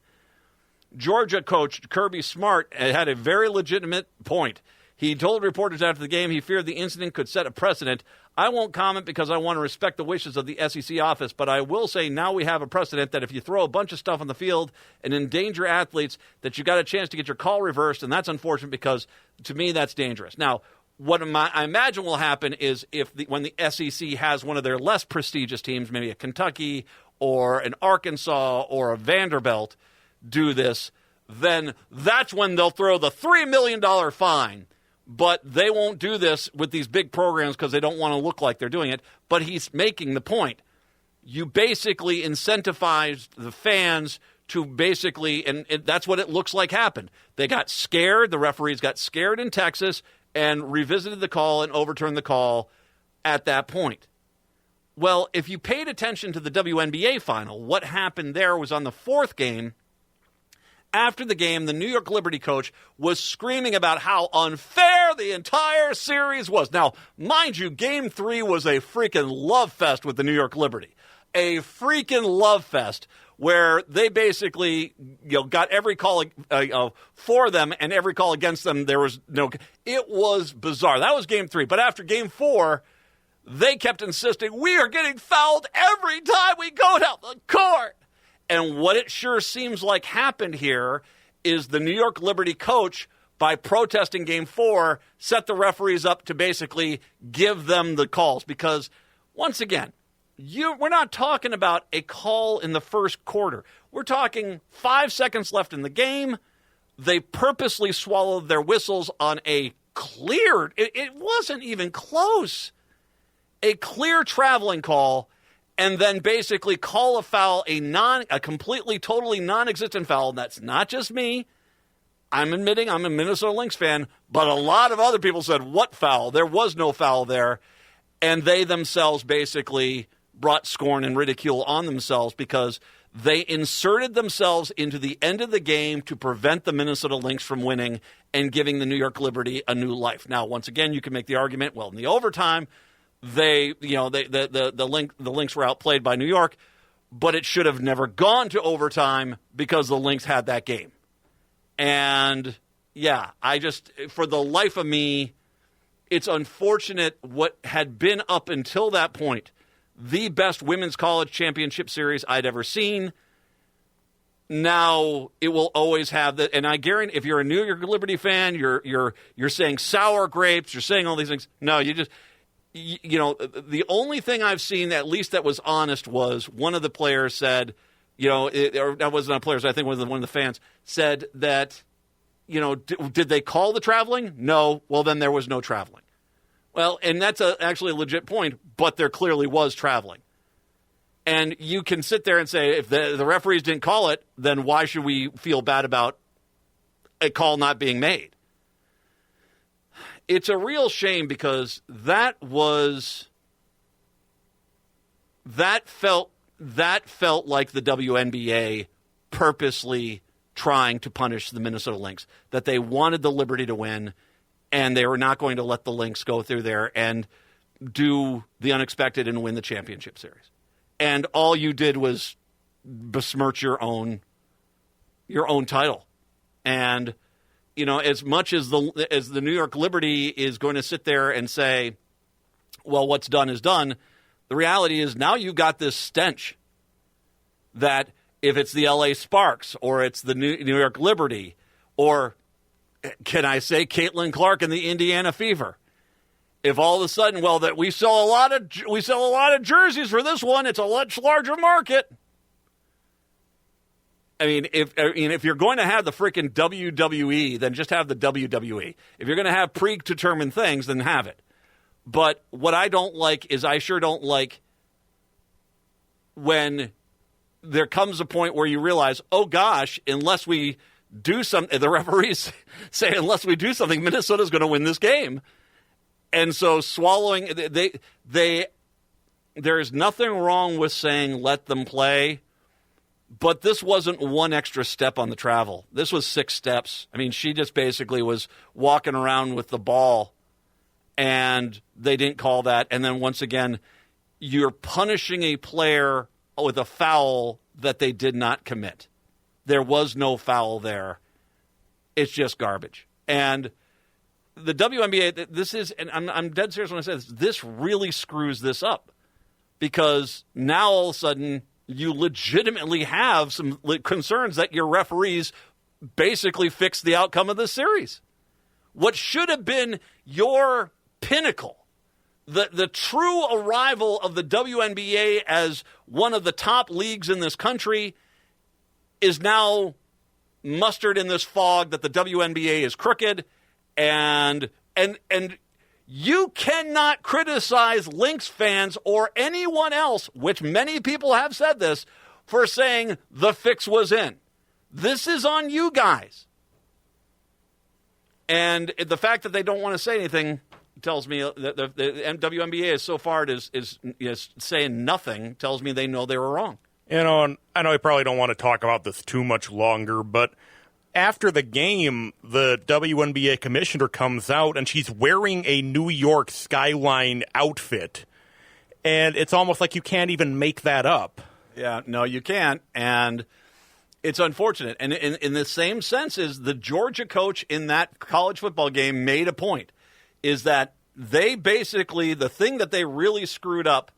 Georgia coach Kirby Smart had a very legitimate point. He told reporters after the game he feared the incident could set a precedent. I won't comment because I want to respect the wishes of the SEC office, but I will say now we have a precedent that if you throw a bunch of stuff on the field and endanger athletes, that you got a chance to get your call reversed, and that's unfortunate because, to me, that's dangerous. Now, what I imagine will happen is when the SEC has one of their less prestigious teams, maybe a Kentucky or an Arkansas or a Vanderbilt, do this, then that's when they'll throw the $3 million fine. But they won't do this with these big programs because they don't want to look like they're doing it. But he's making the point. You basically incentivized the fans to basically, and that's what it looks like happened. They got scared. The referees got scared in Texas and revisited the call and overturned the call at that point. Well, if you paid attention to the WNBA final, what happened there was on the 4th game. After the game, the New York Liberty coach was screaming about how unfair the entire series was. Now, mind you, Game 3 was a freaking love fest with the New York Liberty. A freaking love fest where they basically got every call for them and every call against them. There was no. It was bizarre. That was Game 3. But after Game 4, they kept insisting, we are getting fouled every time we go down the court. And what it sure seems like happened here is the New York Liberty coach, by protesting Game 4, set the referees up to basically give them the calls. Because, once again, we're not talking about a call in the first quarter. We're talking 5 seconds left in the game. They purposely swallowed their whistles on a clear, it wasn't even close, a clear traveling call, and then basically call a foul, a completely, totally non-existent foul. And that's not just me. I'm admitting I'm a Minnesota Lynx fan, but a lot of other people said, what foul? There was no foul there. And they themselves basically brought scorn and ridicule on themselves because they inserted themselves into the end of the game to prevent the Minnesota Lynx from winning and giving the New York Liberty a new life. Now, once again, you can make the argument, well, in the overtime, the Lynx were outplayed by New York, but it should have never gone to overtime because the Lynx had that game. And yeah, for the life of me, it's unfortunate what had been up until that point the best women's college championship series I'd ever seen. Now it will always have that, and I guarantee if you're a New York Liberty fan, you're saying sour grapes, you're saying all these things. No, the only thing I've seen, at least that was honest, was one of the players said, or that wasn't a player, I think one of the fans said that, did they call the traveling? No. Well, then there was no traveling. Well, and that's actually a legit point, but there clearly was traveling. And you can sit there and say, if the referees didn't call it, then why should we feel bad about a call not being made? It's a real shame because that felt like the WNBA purposely trying to punish the Minnesota Lynx, that they wanted the Liberty to win, and they were not going to let the Lynx go through there and do the unexpected and win the championship series. And all you did was besmirch your own title. And as much as the New York Liberty is going to sit there and say, well, what's done is done, the reality is now you've got this stench that if it's the LA Sparks or it's the New York Liberty, or can I say Caitlin Clark and the Indiana Fever, if all of a sudden, that we sell a lot of jerseys for this one, it's a much larger market. I mean, if you're going to have the freaking WWE, then just have the WWE. If you're going to have predetermined things, then have it. But what I don't like is I sure don't like when there comes a point where you realize, oh gosh, unless we do something, the referees say, unless we do something, Minnesota's going to win this game. And so swallowing, there's nothing wrong with saying let them play, but this wasn't one extra step on the travel. This was 6 steps. I mean, she just basically was walking around with the ball, and they didn't call that. And then once again, you're punishing a player with a foul that they did not commit. There was no foul there. It's just garbage. And the WNBA, this is, and I'm dead serious when I say this really screws this up, because now all of a sudden you legitimately have some concerns that your referees basically fixed the outcome of this series. What should have been your pinnacle, the true arrival of the WNBA as one of the top leagues in this country, is now mustered in this fog that the WNBA is crooked. And you cannot criticize Lynx fans or anyone else, which many people have said this, for saying the fix was in. This is on you guys. And the fact that they don't want to say anything tells me that the WNBA is so far is saying nothing, tells me they know they were wrong. And I know I probably don't want to talk about this too much longer, but after the game, the WNBA commissioner comes out, and she's wearing a New York skyline outfit. And it's almost like you can't even make that up. Yeah, no, you can't. And it's unfortunate. And in the same sense as the Georgia coach in that college football game made a point, is that they basically, the thing they really screwed up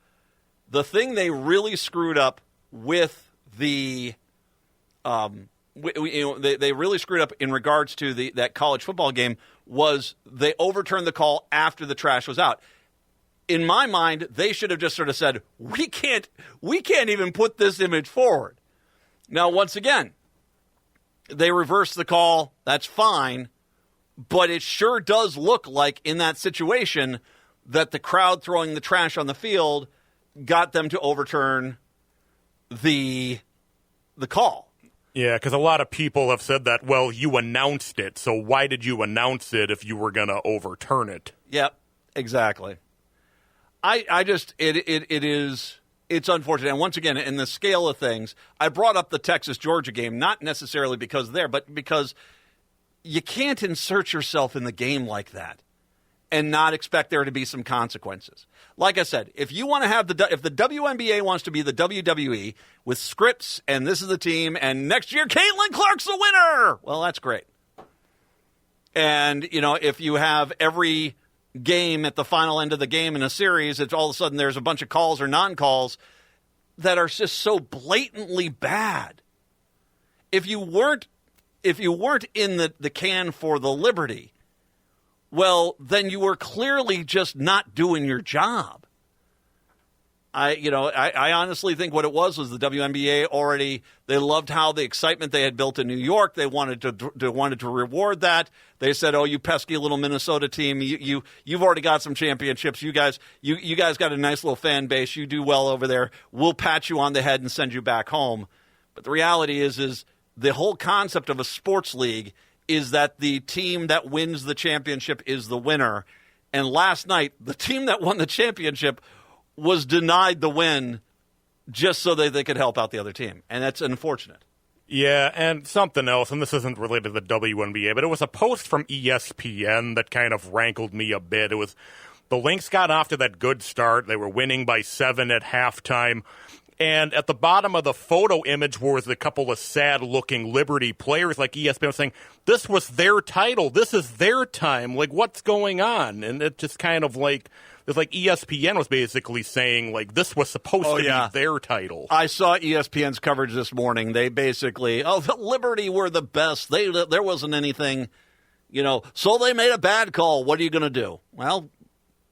with the they really screwed up in regards to that college football game was they overturned the call after the trash was out. In my mind, they should have just sort of said, we can't even put this image forward. Now, once again, they reversed the call. That's fine. But it sure does look like in that situation that the crowd throwing the trash on the field got them to overturn the call. Yeah, because a lot of people have said that, well, you announced it, so why did you announce it if you were going to overturn it? Yep, exactly. It's unfortunate. And once again, in the scale of things, I brought up the Texas-Georgia game, not necessarily because there, but because you can't insert yourself in the game like that. and not expect there to be some consequences. Like I said, if you want to have if the WNBA wants to be the WWE with scripts and this is the team and next year Caitlin Clark's the winner, well, that's great. And, if you have every game at the final end of the game in a series, it's all of a sudden there's a bunch of calls or non-calls that are just so blatantly bad. If you weren't in the can for the liberty, well, then you were clearly just not doing your job. I honestly think what it was the WNBA already, they loved how the excitement they had built in New York. They wanted to reward that. They said, "Oh, you pesky little Minnesota team, you've already got some championships. You guys got a nice little fan base. You do well over there. We'll pat you on the head and send you back home." But the reality is the whole concept of a sports league is that the team that wins the championship is the winner. And last night, the team that won the championship was denied the win just so that they could help out the other team. And that's unfortunate. Yeah, and something else, and this isn't related to the WNBA, but it was a post from ESPN that kind of rankled me a bit. It was the Lynx got off to that good start. They were winning by 7 at halftime. And at the bottom of the photo image was a couple of sad-looking Liberty players, like ESPN was saying, this was their title. This is their time. Like, what's going on? And it just kind of like, it's like ESPN was basically saying, like, this was supposed to be their title. I saw ESPN's coverage this morning. They basically, the Liberty were the best. There wasn't anything, so they made a bad call. What are you going to do? Well,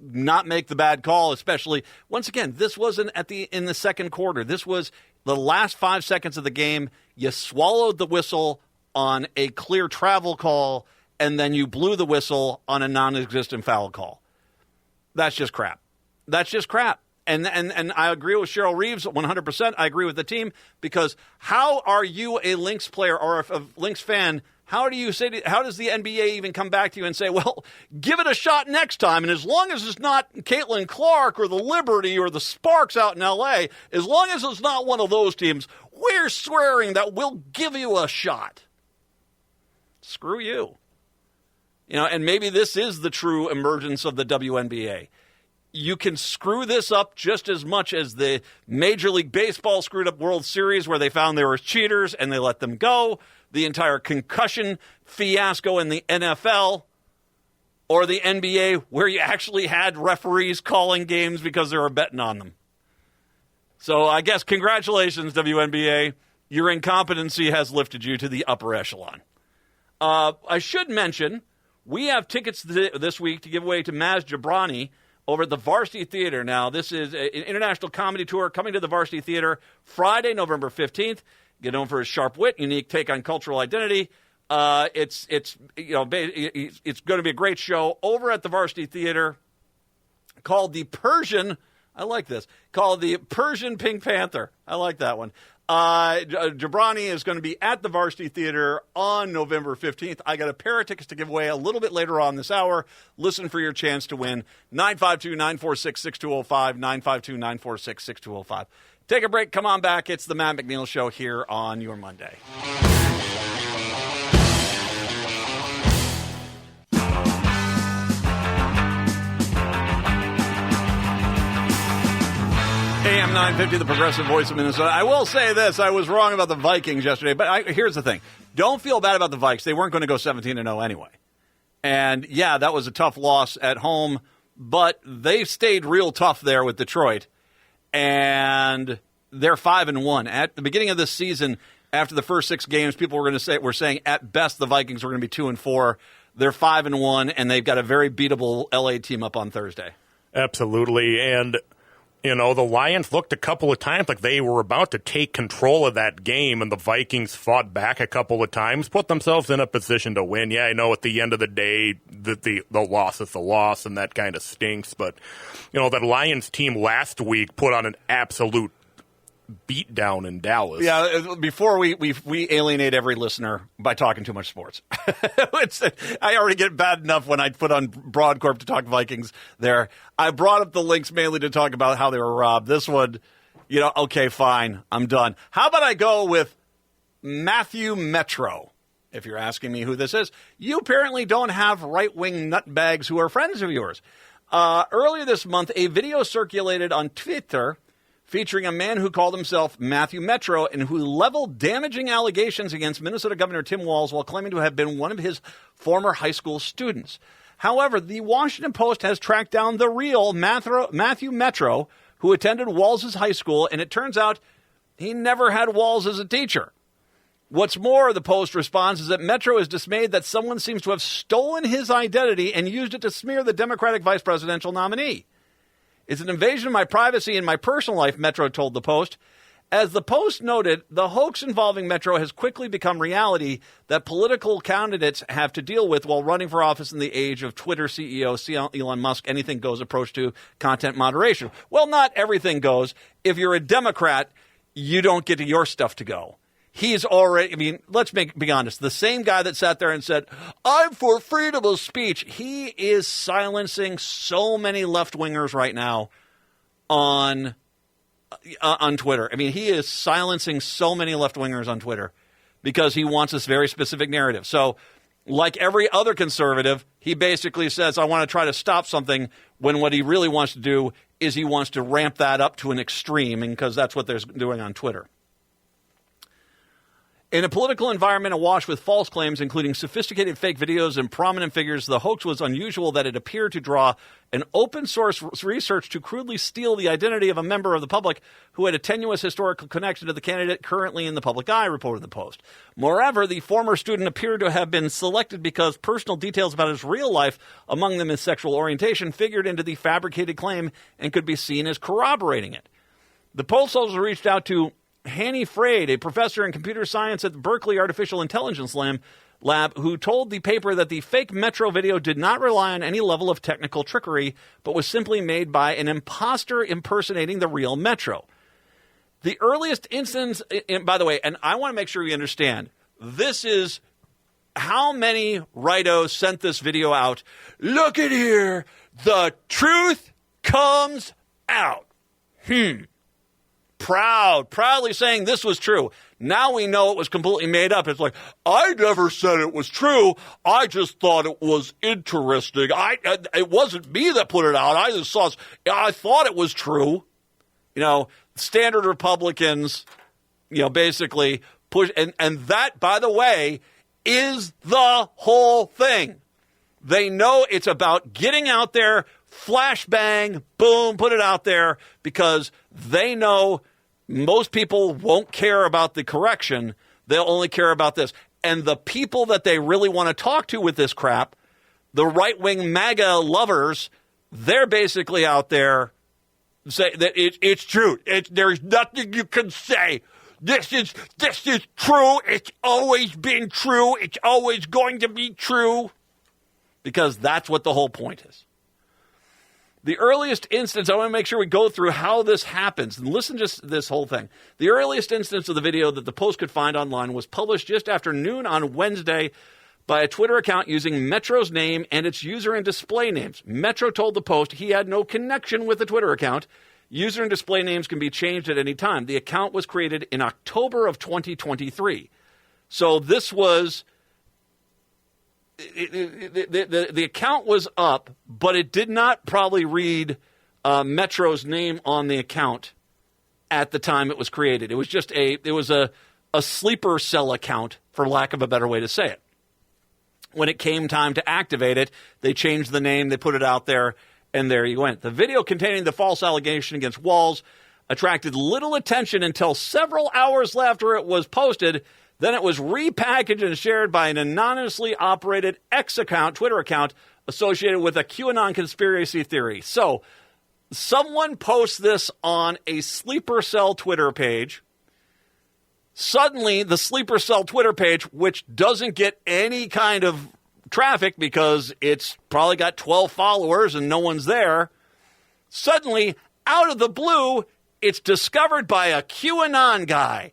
not make the bad call, especially once again, this wasn't in the second quarter. This was the last 5 seconds of the game. You swallowed the whistle on a clear travel call, and then you blew the whistle on a non-existent foul call. That's just crap. That's just crap. And I agree with Cheryl Reeves 100%. I agree with the team, because how are you a Lynx player or a Lynx fan? How does the NBA even come back to you and say, well, give it a shot next time, and as long as it's not Caitlin Clark or the Liberty or the Sparks out in L.A., as long as it's not one of those teams, we're swearing that we'll give you a shot. Screw you. And maybe this is the true emergence of the WNBA. You can screw this up just as much as the Major League Baseball screwed up World Series, where they found there were cheaters and they let them go. The entire concussion fiasco in the NFL, or the NBA, where you actually had referees calling games because they were betting on them. So I guess congratulations, WNBA. Your incompetency has lifted you to the upper echelon. I should mention, we have tickets this week to give away to Maz Jobrani over at the Varsity Theater. Now, this is an international comedy tour coming to the Varsity Theater Friday, November 15th. Get known for his sharp wit, unique take on cultural identity. It's going to be a great show over at the Varsity Theater, called the Persian. I like this. Called the Persian Pink Panther. I like that one. Jobrani is going to be at the Varsity Theater on November 15th. I got a pair of tickets to give away a little bit later on this hour. Listen for your chance to win. 952-946-6205, 952-946-6205. Take a break. Come on back. It's the Matt McNeil Show here on your Monday. AM 950, the progressive voice of Minnesota. I will say this. I was wrong about the Vikings yesterday, but here's the thing. Don't feel bad about the Vikes. They weren't going to go 17-0 anyway. And, yeah, that was a tough loss at home, but they stayed real tough there with Detroit. And they're 5-1. At the beginning of this season, after the first 6 games, people were saying at best the Vikings were going to be 2-4. They're 5-1, and they've got a very beatable LA team up on Thursday. Absolutely. And the Lions looked a couple of times like they were about to take control of that game, and the Vikings fought back a couple of times, put themselves in a position to win. Yeah, I know at the end of the day the loss is the loss, and that kind of stinks. But, that Lions team last week put on an absolute beat down in Dallas. Yeah, before we alienate every listener by talking too much sports. I already get bad enough when I put on Broadcorp to talk Vikings there. I brought up the Lynx mainly to talk about how they were robbed. This one, okay, fine, I'm done. How about I go with Matthew Metro? if you're asking me who this is, you apparently don't have right-wing nutbags who are friends of yours. Earlier this month, a video circulated on Twitter featuring a man who called himself Matthew Metro and who leveled damaging allegations against Minnesota Governor Tim Walz while claiming to have been one of his former high school students. However, the Washington Post has tracked down the real Matthew Metro, who attended Walz's high school, and it turns out he never had Walz as a teacher. What's more, the Post responds is that Metro is dismayed that someone seems to have stolen his identity and used it to smear the Democratic vice presidential nominee. It's an invasion of my privacy and my personal life, Metro told the Post. As the Post noted, the hoax involving Metro has quickly become reality that political candidates have to deal with while running for office in the age of Twitter CEO Elon Musk anything goes approach to content moderation. Well, not everything goes. If you're a Democrat, you don't get your stuff to go. He's already, I mean, let's be honest. The same guy that sat there and said, I'm for freedom of speech. He is silencing so many left-wingers right now on Twitter. I mean, he is silencing so many left-wingers on Twitter because he wants this very specific narrative. So, like every other conservative, he basically says, I want to try to stop something when what he really wants to do is he wants to ramp that up to an extreme, because that's what they're doing on Twitter. In a political environment awash with false claims, including sophisticated fake videos and prominent figures, the hoax was unusual that it appeared to draw an open-source research to crudely steal the identity of a member of the public who had a tenuous historical connection to the candidate currently in the public eye, reported the Post. Moreover, the former student appeared to have been selected because personal details about his real life, among them his sexual orientation, figured into the fabricated claim and could be seen as corroborating it. The Post also reached out to Hanny Frade, a professor in computer science at the Berkeley Artificial Intelligence Lab, who told the paper that the fake Metro video did not rely on any level of technical trickery, but was simply made by an imposter impersonating the real Metro. The earliest instance, by the way, and I want to make sure you understand, this is how many rightos sent this video out. Look at here. The truth comes out. Proudly saying this was true. Now we know it was completely made up. It's like, I never said it was true. I just thought it was interesting. It wasn't me that put it out. I thought it was true. You know, standard Republicans, basically push. And that, by the way, is the whole thing. They know it's about getting out there, flashbang, boom, put it out there, because they know most people won't care about the correction. They'll only care about this. And the people that they really want to talk to with this crap, the right-wing MAGA lovers, they're basically out there say that it's true. There's nothing you can say. This is true. It's always been true. It's always going to be true. Because that's what the whole point is. The earliest instance, I want to make sure we go through how this happens. And listen just this whole thing. The earliest instance of the video that the Post could find online was published just after noon on Wednesday by a Twitter account using Metro's name and its user and display names. Metro told the Post he had no connection with the Twitter account. User and display names can be changed at any time. The account was created in October of 2023. So this was... The account was up, but it did not probably read Metro's name on the account at the time it was created. It was just a sleeper cell account, for lack of a better way to say it. When it came time to activate it, they changed the name, they put it out there, and there you went. The video containing the false allegation against Walz attracted little attention until several hours after it was posted. Then it was repackaged and shared by an anonymously operated X account, Twitter account, associated with a QAnon conspiracy theory. So, someone posts this on a sleeper cell Twitter page. Suddenly, the sleeper cell Twitter page, which doesn't get any kind of traffic because it's probably got 12 followers and no one's there, suddenly, out of the blue, it's discovered by a QAnon guy.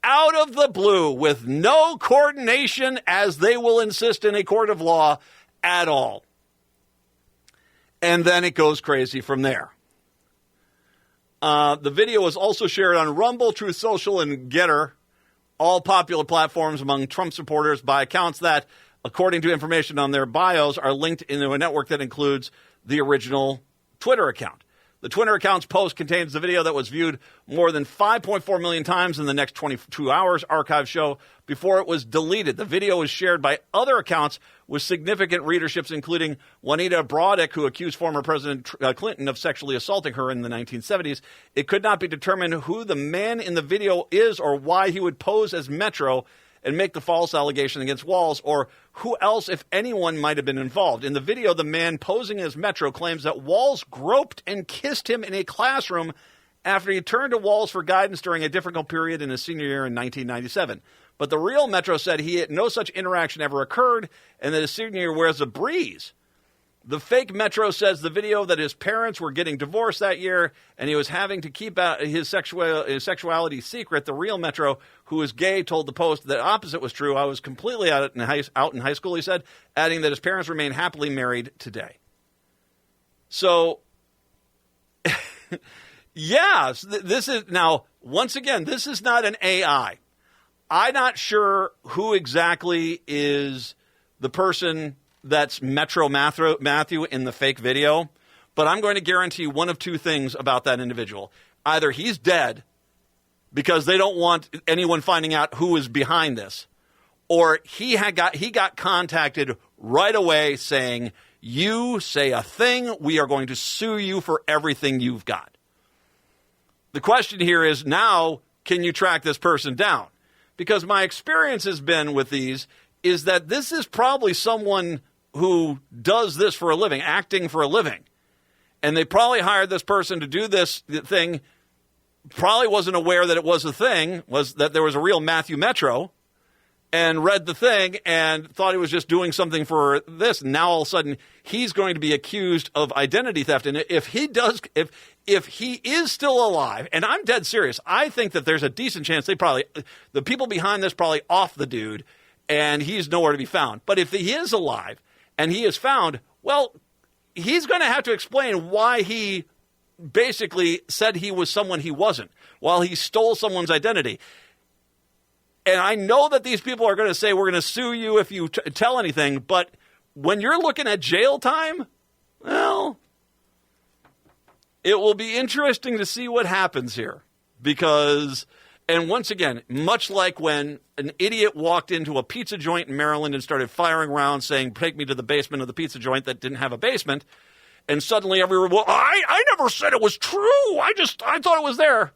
Out of the blue, with no coordination, as they will insist in a court of law, at all. And then it goes crazy from there. The video was also shared on Rumble, Truth Social, and Getter, all popular platforms among Trump supporters by accounts that, according to information on their bios, are linked into a network that includes the original Twitter account. The Twitter account's post contains the video that was viewed more than 5.4 million times in the next 22 hours archive show before it was deleted. The video was shared by other accounts with significant readerships, including Juanita Broaddus, who accused former President Clinton of sexually assaulting her in the 1970s. It could not be determined who the man in the video is or why he would pose as Metro and make the false allegation against Walz, or who else, if anyone, might have been involved. In the video, the man posing as Metro claims that Walz groped and kissed him in a classroom after he turned to Walz for guidance during a difficult period in his senior year in 1997. But the real Metro said no such interaction ever occurred and that his senior year was a breeze. The fake Metro says the video that his parents were getting divorced that year and he was having to keep his sexuality secret. The real Metro, who is gay, told the Post that the opposite was true. I was completely out in high school, he said, adding that his parents remain happily married today. So, yeah, this is, now, once again, this is not an AI. I'm not sure who exactly is the person that's Metro Matthew in the fake video, but I'm going to guarantee one of two things about that individual. Either he's dead because they don't want anyone finding out who is behind this, or he got contacted right away saying, you say a thing, we are going to sue you for everything you've got. The question here is now, can you track this person down? Because my experience has been with these is that this is probably someone who does this for a living, acting for a living. And they probably hired this person to do this thing, probably wasn't aware that it was a thing, was that there was a real Matthew Metro, and read the thing and thought he was just doing something for this. And now all of a sudden he's going to be accused of identity theft. And if he is still alive, and I'm dead serious, I think that there's a decent chance the people behind this probably off the dude and he's nowhere to be found. But if he is alive, and he is found, well, he's going to have to explain why he basically said he was someone he wasn't, while he stole someone's identity. And I know that these people are going to say, we're going to sue you if you tell anything, but when you're looking at jail time, well, it will be interesting to see what happens here. Because, and once again, much like when an idiot walked into a pizza joint in Maryland and started firing rounds saying, take me to the basement of the pizza joint that didn't have a basement, and suddenly everyone, well, I never said it was true. I thought it was there.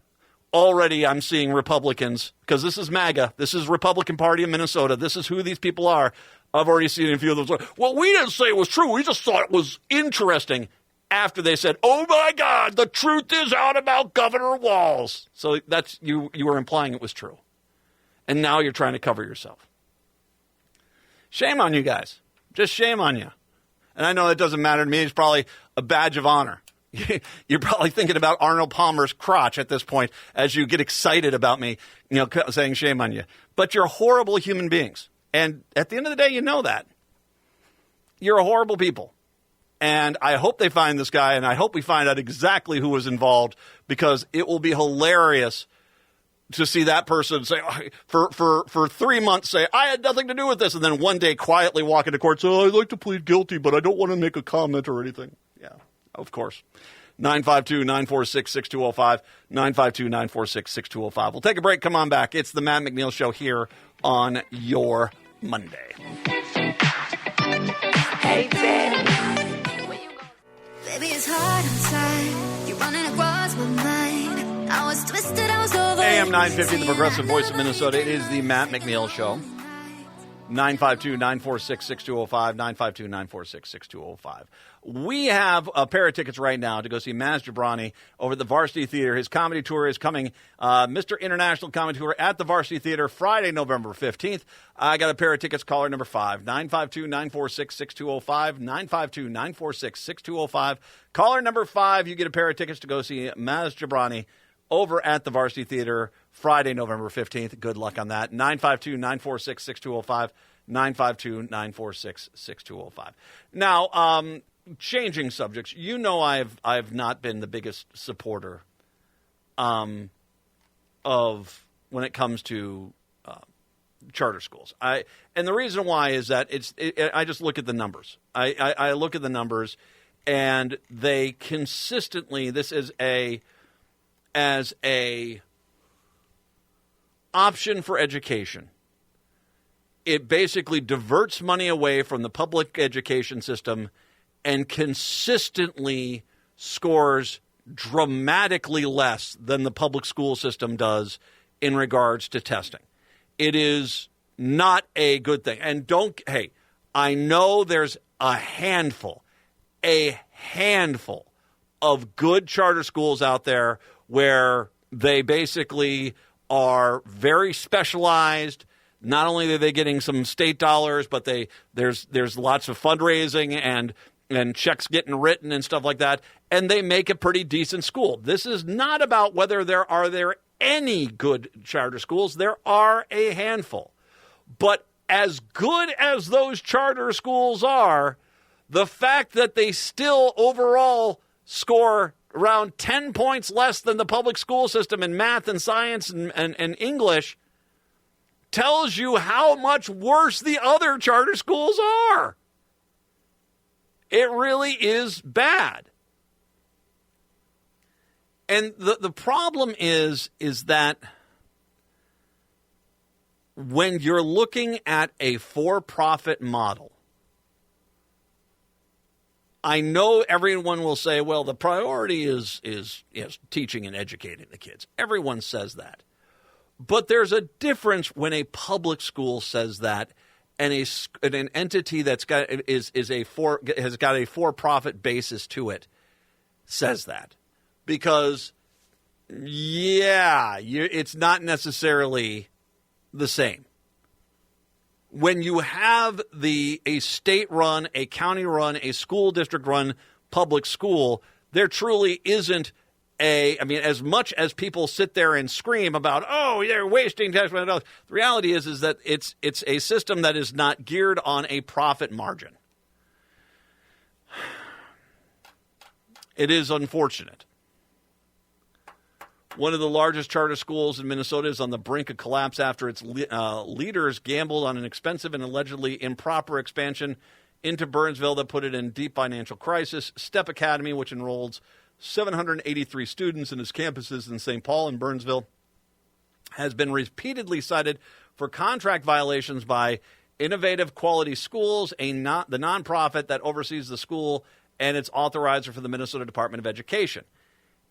Already I'm seeing Republicans, because this is MAGA. This is Republican Party of Minnesota. This is who these people are. I've already seen a few of them. Well, we didn't say it was true. We just thought it was interesting. After they said, oh, my God, the truth is out about Governor Walz. So that's you were implying it was true. And now you're trying to cover yourself. Shame on you guys. Just shame on you. And I know that doesn't matter to me. It's probably a badge of honor. You're probably thinking about Arnold Palmer's crotch at this point as you get excited about me, saying shame on you. But you're horrible human beings. And at the end of the day, you know that. You're a horrible people. And I hope they find this guy, and I hope we find out exactly who was involved, because it will be hilarious to see that person say, for 3 months, say, I had nothing to do with this, and then one day quietly walk into court and say, I'd like to plead guilty, but I don't want to make a comment or anything. Yeah, of course. 952-946-6205, 952-946-6205. We'll take a break. Come on back. It's the Matt McNeil Show here on your Monday. Hey, baby. Baby, it's hard inside. You're running across my mind. I was twisted, I was over. AM 950, the progressive voice of Minnesota. It is the Matt McNeil Show. 952-946-6205, 952-946-6205. We have a pair of tickets right now to go see Maz Jobrani over at the Varsity Theater. His comedy tour is coming, Mr. International Comedy Tour at the Varsity Theater, Friday, November 15th. I got a pair of tickets, caller number 5, 952-946-6205, 952-946-6205. Caller number 5, you get a pair of tickets to go see Maz Jobrani over at the Varsity Theater, Friday, November 15th. Good luck on that. 952-946-6205, 952-946-6205. Now, changing subjects, I've not been the biggest supporter of when it comes to charter schools. And the reason why is that I just look at the numbers. I look at the numbers, and they consistently, this is as a option for education. It basically diverts money away from the public education system and consistently scores dramatically less than the public school system does in regards to testing. It is not a good thing. And I know there's a handful of good charter schools out there where they basically are very specialized. Not only are they getting some state dollars, but there's lots of fundraising and checks getting written and stuff like that, and they make a pretty decent school. This is not about whether there are any good charter schools. There are a handful. But as good as those charter schools are, the fact that they still overall score around 10 points less than the public school system in math and science and English tells you how much worse the other charter schools are. It really is bad. And the problem is that when you're looking at a for-profit model, I know everyone will say, well, the priority is teaching and educating the kids. Everyone says that. But there's a difference when a public school says that and an entity that's got has got a for-profit basis to it says that. Because it's not necessarily the same. When you have a state-run, a county-run, a school district-run public school, there truly isn't as much as people sit there and scream about, oh, they're wasting taxpayer dollars, the reality is that it's a system that is not geared on a profit margin. It is unfortunate. One of the largest charter schools in Minnesota is on the brink of collapse after its leaders gambled on an expensive and allegedly improper expansion into Burnsville that put it in deep financial crisis. Step Academy, which enrolls 783 students in its campuses in St. Paul and Burnsville, has been repeatedly cited for contract violations by Innovative Quality Schools, the nonprofit that oversees the school and its authorizer for the Minnesota Department of Education.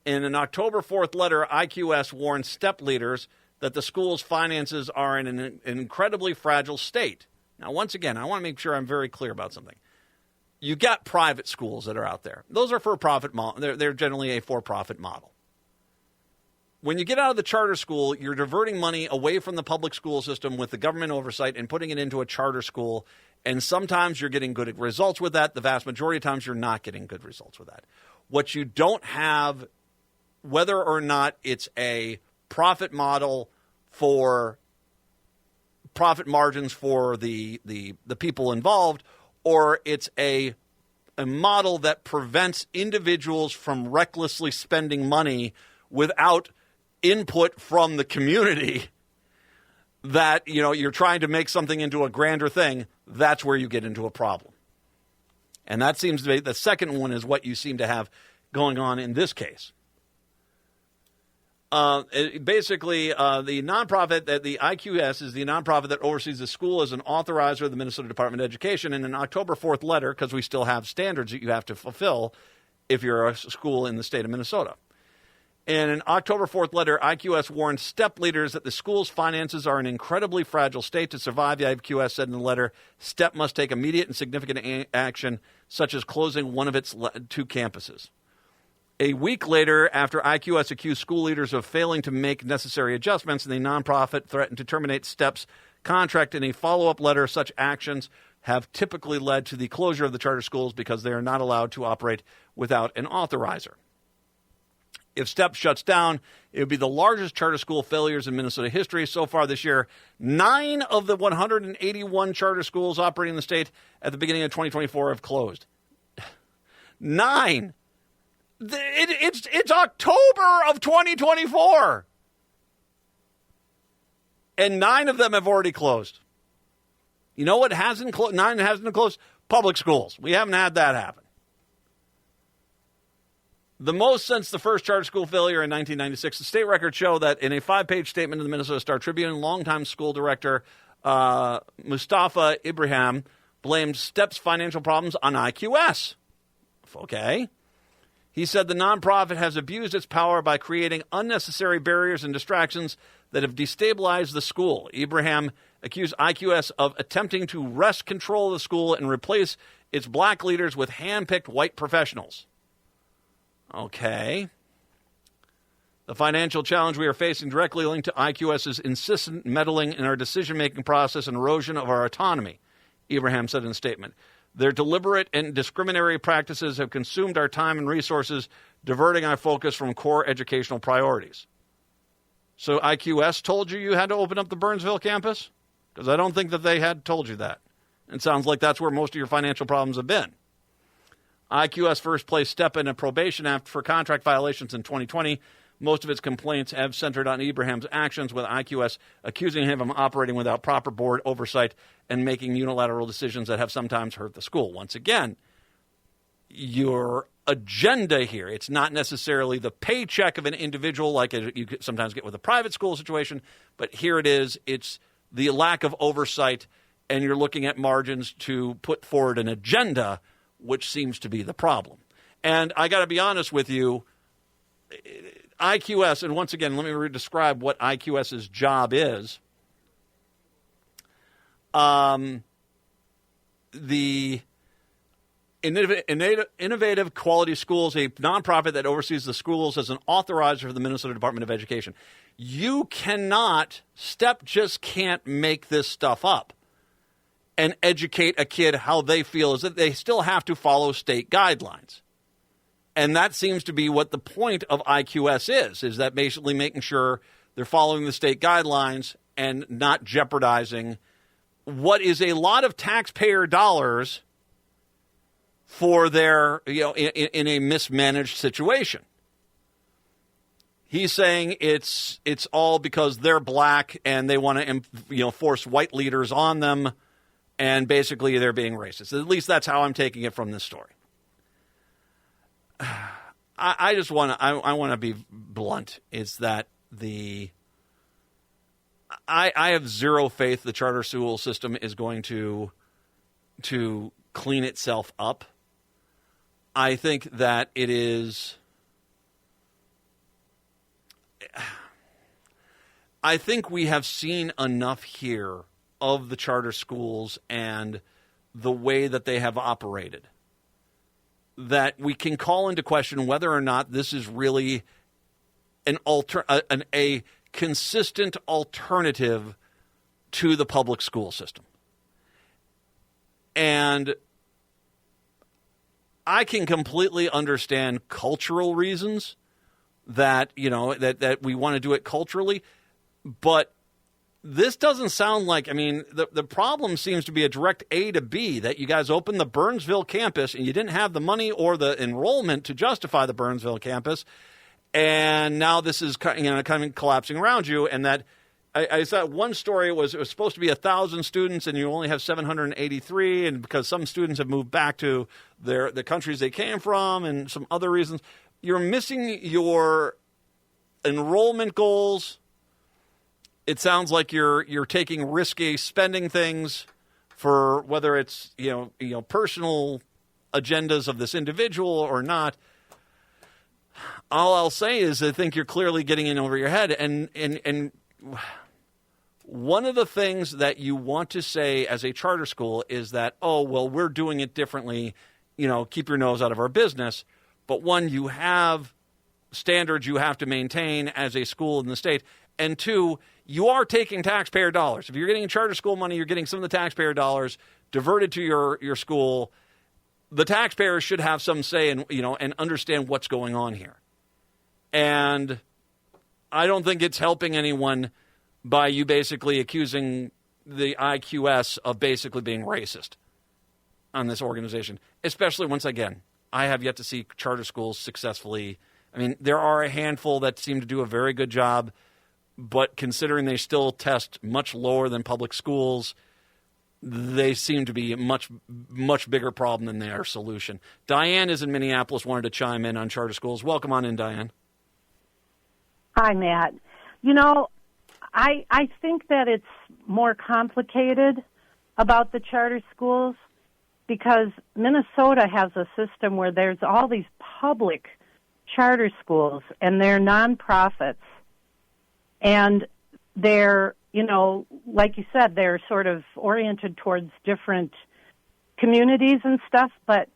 In an October 4th letter, IQS warned step leaders that the school's finances are in an incredibly fragile state. Now, once again, I want to make sure I'm very clear about something. You got private schools that are out there. Those are for-profit. They're generally a for-profit model. When you get out of the charter school, you're diverting money away from the public school system with the government oversight and putting it into a charter school. And sometimes you're getting good results with that. The vast majority of times you're not getting good results with that. What you don't have, whether or not it's a profit model for profit margins for the people involved, or it's a model that prevents individuals from recklessly spending money without input from the community, that you're trying to make something into a grander thing, that's where you get into a problem. And that seems to be the second one, is what you seem to have going on in this case. Basically, the nonprofit, that the IQS is the nonprofit that oversees the school as an authorizer of the Minnesota Department of Education. In an October 4th letter, because we still have standards that you have to fulfill if you're a school in the state of Minnesota. In an October 4th letter, IQS warned step leaders that the school's finances are in an incredibly fragile state. To survive, the IQS said in the letter, STEP must take immediate and significant action, such as closing one of its 2 campuses. A week later, after IQS accused school leaders of failing to make necessary adjustments, the nonprofit threatened to terminate STEP's contract. In a follow-up letter, such actions have typically led to the closure of the charter schools because they are not allowed to operate without an authorizer. If STEP shuts down, it would be the largest charter school failures in Minnesota history. So far this year, 9 of the 181 charter schools operating in the state at the beginning of 2024 have closed. 9! It's October of 2024. And 9 of them have already closed. You know what hasn't closed? 9 hasn't closed? Public schools. We haven't had that happen. The most since the first charter school failure in 1996. The state records show that in a 5-page statement in the Minnesota Star Tribune, longtime school director Mustafa Ibrahim blamed STEP's financial problems on IQS. Okay. He said the nonprofit has abused its power by creating unnecessary barriers and distractions that have destabilized the school. Ibrahim accused IQS of attempting to wrest control of the school and replace its black leaders with hand-picked white professionals. Okay. The financial challenge we are facing directly linked to IQS's insistent meddling in our decision-making process and erosion of our autonomy, Ibrahim said in a statement. Their deliberate and discriminatory practices have consumed our time and resources, diverting our focus from core educational priorities. So IQS told you had to open up the Burnsville campus? Because I don't think that they had told you that. It sounds like that's where most of your financial problems have been. IQS first placed STEP in a probation act for contract violations in 2020. Most of its complaints have centered on Ibrahim's actions, with IQS accusing him of operating without proper board oversight and making unilateral decisions that have sometimes hurt the school. Once again, your agenda here, it's not necessarily the paycheck of an individual like you sometimes get with a private school situation, but here it is, it's the lack of oversight, and you're looking at margins to put forward an agenda, which seems to be the problem. And I got to be honest with you, IQS, and once again, let me describe what IQS's job is. The Innovative Quality Schools, a nonprofit that oversees the schools as an authorizer for the Minnesota Department of Education. You cannot, STEP just can't make this stuff up and educate a kid how they feel, is that they still have to follow state guidelines. And that seems to be what the point of IQS is that basically making sure they're following the state guidelines and not jeopardizing what is a lot of taxpayer dollars for their, in a mismanaged situation. He's saying it's all because they're black and they want to, force white leaders on them, and basically they're being racist. At least that's how I'm taking it from this story. I just want to be blunt. Is that I have zero faith the charter school system is going to clean itself up. I think that it is. I think we have seen enough here of the charter schools and the way that they have operated that we can call into question whether or not this is really a consistent alternative to the public school system. And I can completely understand cultural reasons that, that we want to do it culturally, but this doesn't sound like, the problem seems to be a direct A to B, that you guys opened the Burnsville campus and you didn't have the money or the enrollment to justify the Burnsville campus. And now this is kind of collapsing around you. And that I saw one story, it was supposed to be 1,000 students and you only have 783. And because some students have moved back to the countries they came from and some other reasons, you're missing your enrollment goals. It sounds like you're taking risky spending things for whether it's personal agendas of this individual or not. All I'll say is I think you're clearly getting in over your head. And one of the things that you want to say as a charter school is that, we're doing it differently. Keep your nose out of our business. But one, you have standards you have to maintain as a school in the state. And two, you are taking taxpayer dollars. If you're getting charter school money, you're getting some of the taxpayer dollars diverted to your school. The taxpayers should have some say and understand what's going on here. And I don't think it's helping anyone by you basically accusing the IQS of basically being racist on this organization. Especially, once again, I have yet to see charter schools successfully. There are a handful that seem to do a very good job but considering they still test much lower than public schools, they seem to be a much, much bigger problem than they are a solution. Diane is in Minneapolis, wanted to chime in on charter schools. Welcome on in, Diane. Hi, Matt. I think that it's more complicated about the charter schools because Minnesota has a system where there's all these public charter schools, and they're nonprofits. And they're, like you said, they're sort of oriented towards different communities and stuff, but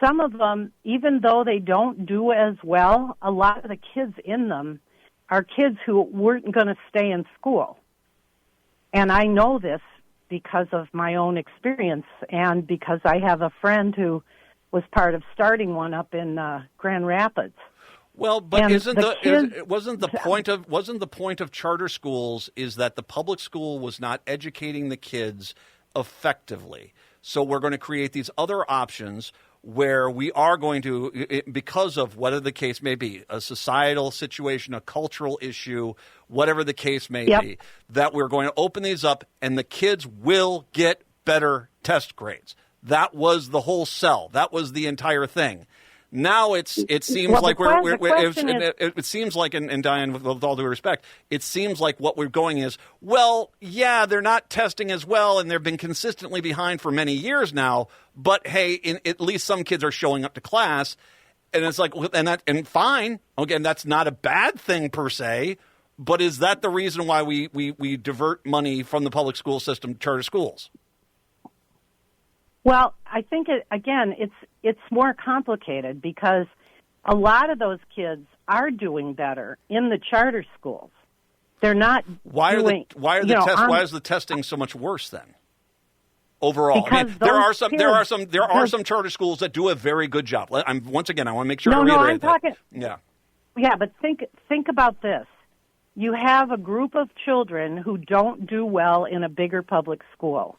some of them, even though they don't do as well, a lot of the kids in them are kids who weren't going to stay in school. And I know this because of my own experience and because I have a friend who was part of starting one up in Grand Rapids. Well, but And wasn't the point of charter schools is that the public school was not educating the kids effectively? So we're going to create these other options where we are going to, because of whatever the case may be, a societal situation, a cultural issue, whatever the case may be, that we're going to open these up and the kids will get better test grades. That was the whole sell. That was the entire thing. Now it seems like it seems like, and Diane, with all due respect, it seems like what we're going is, well, yeah, they're not testing as well, and they've been consistently behind for many years now. But hey, at least some kids are showing up to class, and it's like, and fine, again, that's not a bad thing per se. But is that the reason why we divert money from the public school system to charter schools? Well, I think, it's more complicated because a lot of those kids are doing better in the charter schools. They're not why is the testing so much worse then? Overall, because there are some charter schools that do a very good job. I want to make sure I reiterate that. Yeah, but think about this. You have a group of children who don't do well in a bigger public school.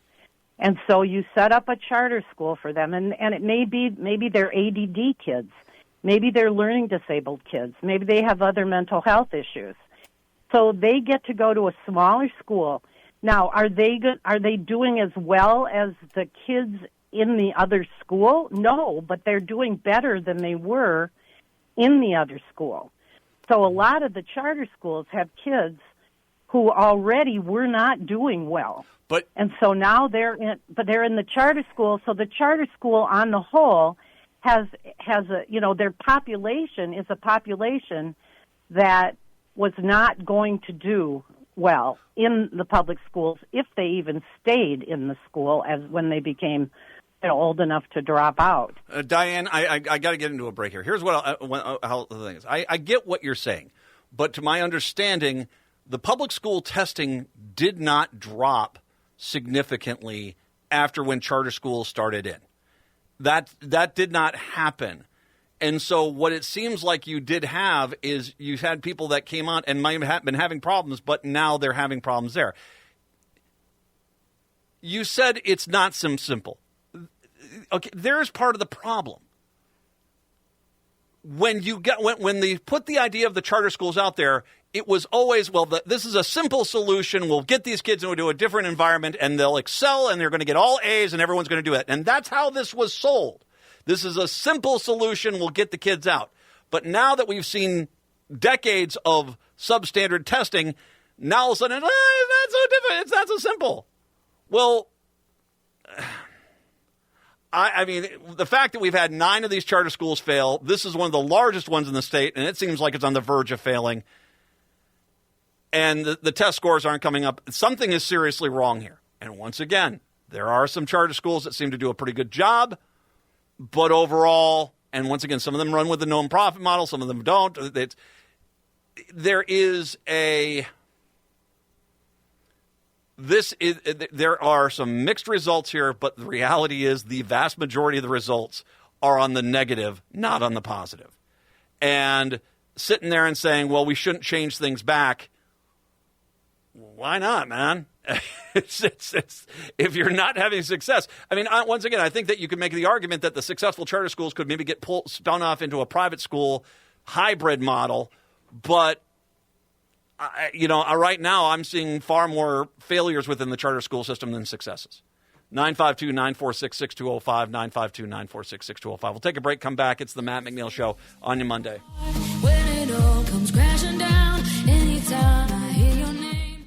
And so you set up a charter school for them, and it maybe they're ADD kids, maybe they're learning disabled kids, maybe they have other mental health issues. So they get to go to a smaller school. Now, are they doing as well as the kids in the other school? No, but they're doing better than they were in the other school. So a lot of the charter schools have kids who already were not doing well. And so now they're in the charter school. So the charter school on the whole has their population is a population that was not going to do well in the public schools if they even stayed in the school as when they became old enough to drop out. Diane, I got to get into a break here. Here's how the thing is. I get what you're saying, but to my understanding, the public school testing did not drop significantly after when charter schools started in. That did not happen. And so what it seems like you did have is you had people that came on and might have been having problems, but now they're having problems there. You said it's not simple. Okay, there's part of the problem. When they put the idea of the charter schools out there, it was always, this is a simple solution. We'll get these kids into a different environment, and they'll excel, and they're going to get all A's, and everyone's going to do it. And that's how this was sold. This is a simple solution. We'll get the kids out. But now that we've seen decades of substandard testing, now all of a sudden, it's not so different. It's not so simple. Well, I mean, the fact that we've had 9 of these charter schools fail, this is one of the largest ones in the state, and it seems like it's on the verge of failing. And the test scores aren't coming up. Something is seriously wrong here. And once again, there are some charter schools that seem to do a pretty good job, but overall, and once again, some of them run with the non-profit model, some of them don't. There are some mixed results here, but the reality is the vast majority of the results are on the negative, not on the positive. And sitting there and saying, well, we shouldn't change things back, why not, man? It's if you're not having success. I mean, once again, I think that you could make the argument that the successful charter schools could maybe get spun off into a private school hybrid model, but right now I'm seeing far more failures within the charter school system than successes. 952-946-6205, 952-946-6205. We'll take a break, come back. It's the Matt McNeil Show on your Monday. When it all comes crashing down, anytime I hear your name.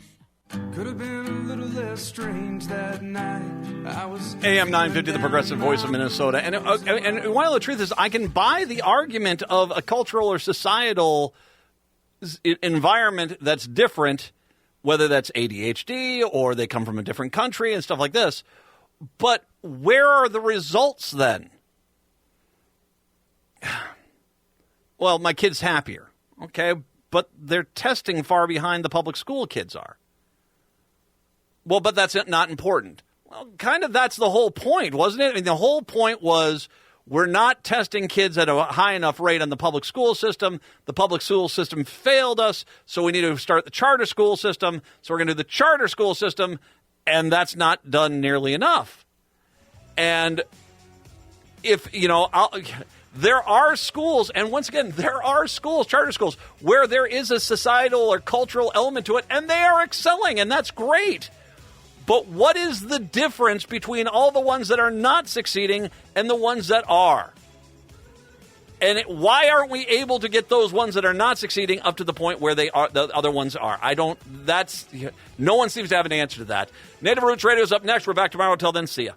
Could have been a little less strange that night. I was AM 950, the progressive voice of Minnesota. And while the truth is, I can buy the argument of a cultural or societal environment that's different, whether that's ADHD or they come from a different country and stuff like this. But where are the results then? Well, my kid's happier. Okay, but they're testing far behind the public school kids are. Well, but that's not important. Well, kind of that's the whole point, wasn't it? I mean, the whole point was we're not testing kids at a high enough rate on the public school system. The public school system failed us, so we need to start the charter school system. So we're going to do the charter school system, and that's not done nearly enough. And if, there are schools, and once again, there are schools, charter schools, where there is a societal or cultural element to it, and they are excelling, and that's great. But what is the difference between all the ones that are not succeeding and the ones that are? And why aren't we able to get those ones that are not succeeding up to the point where the other ones are? No one seems to have an answer to that. Native Roots Radio is up next. We're back tomorrow. Until then, see ya.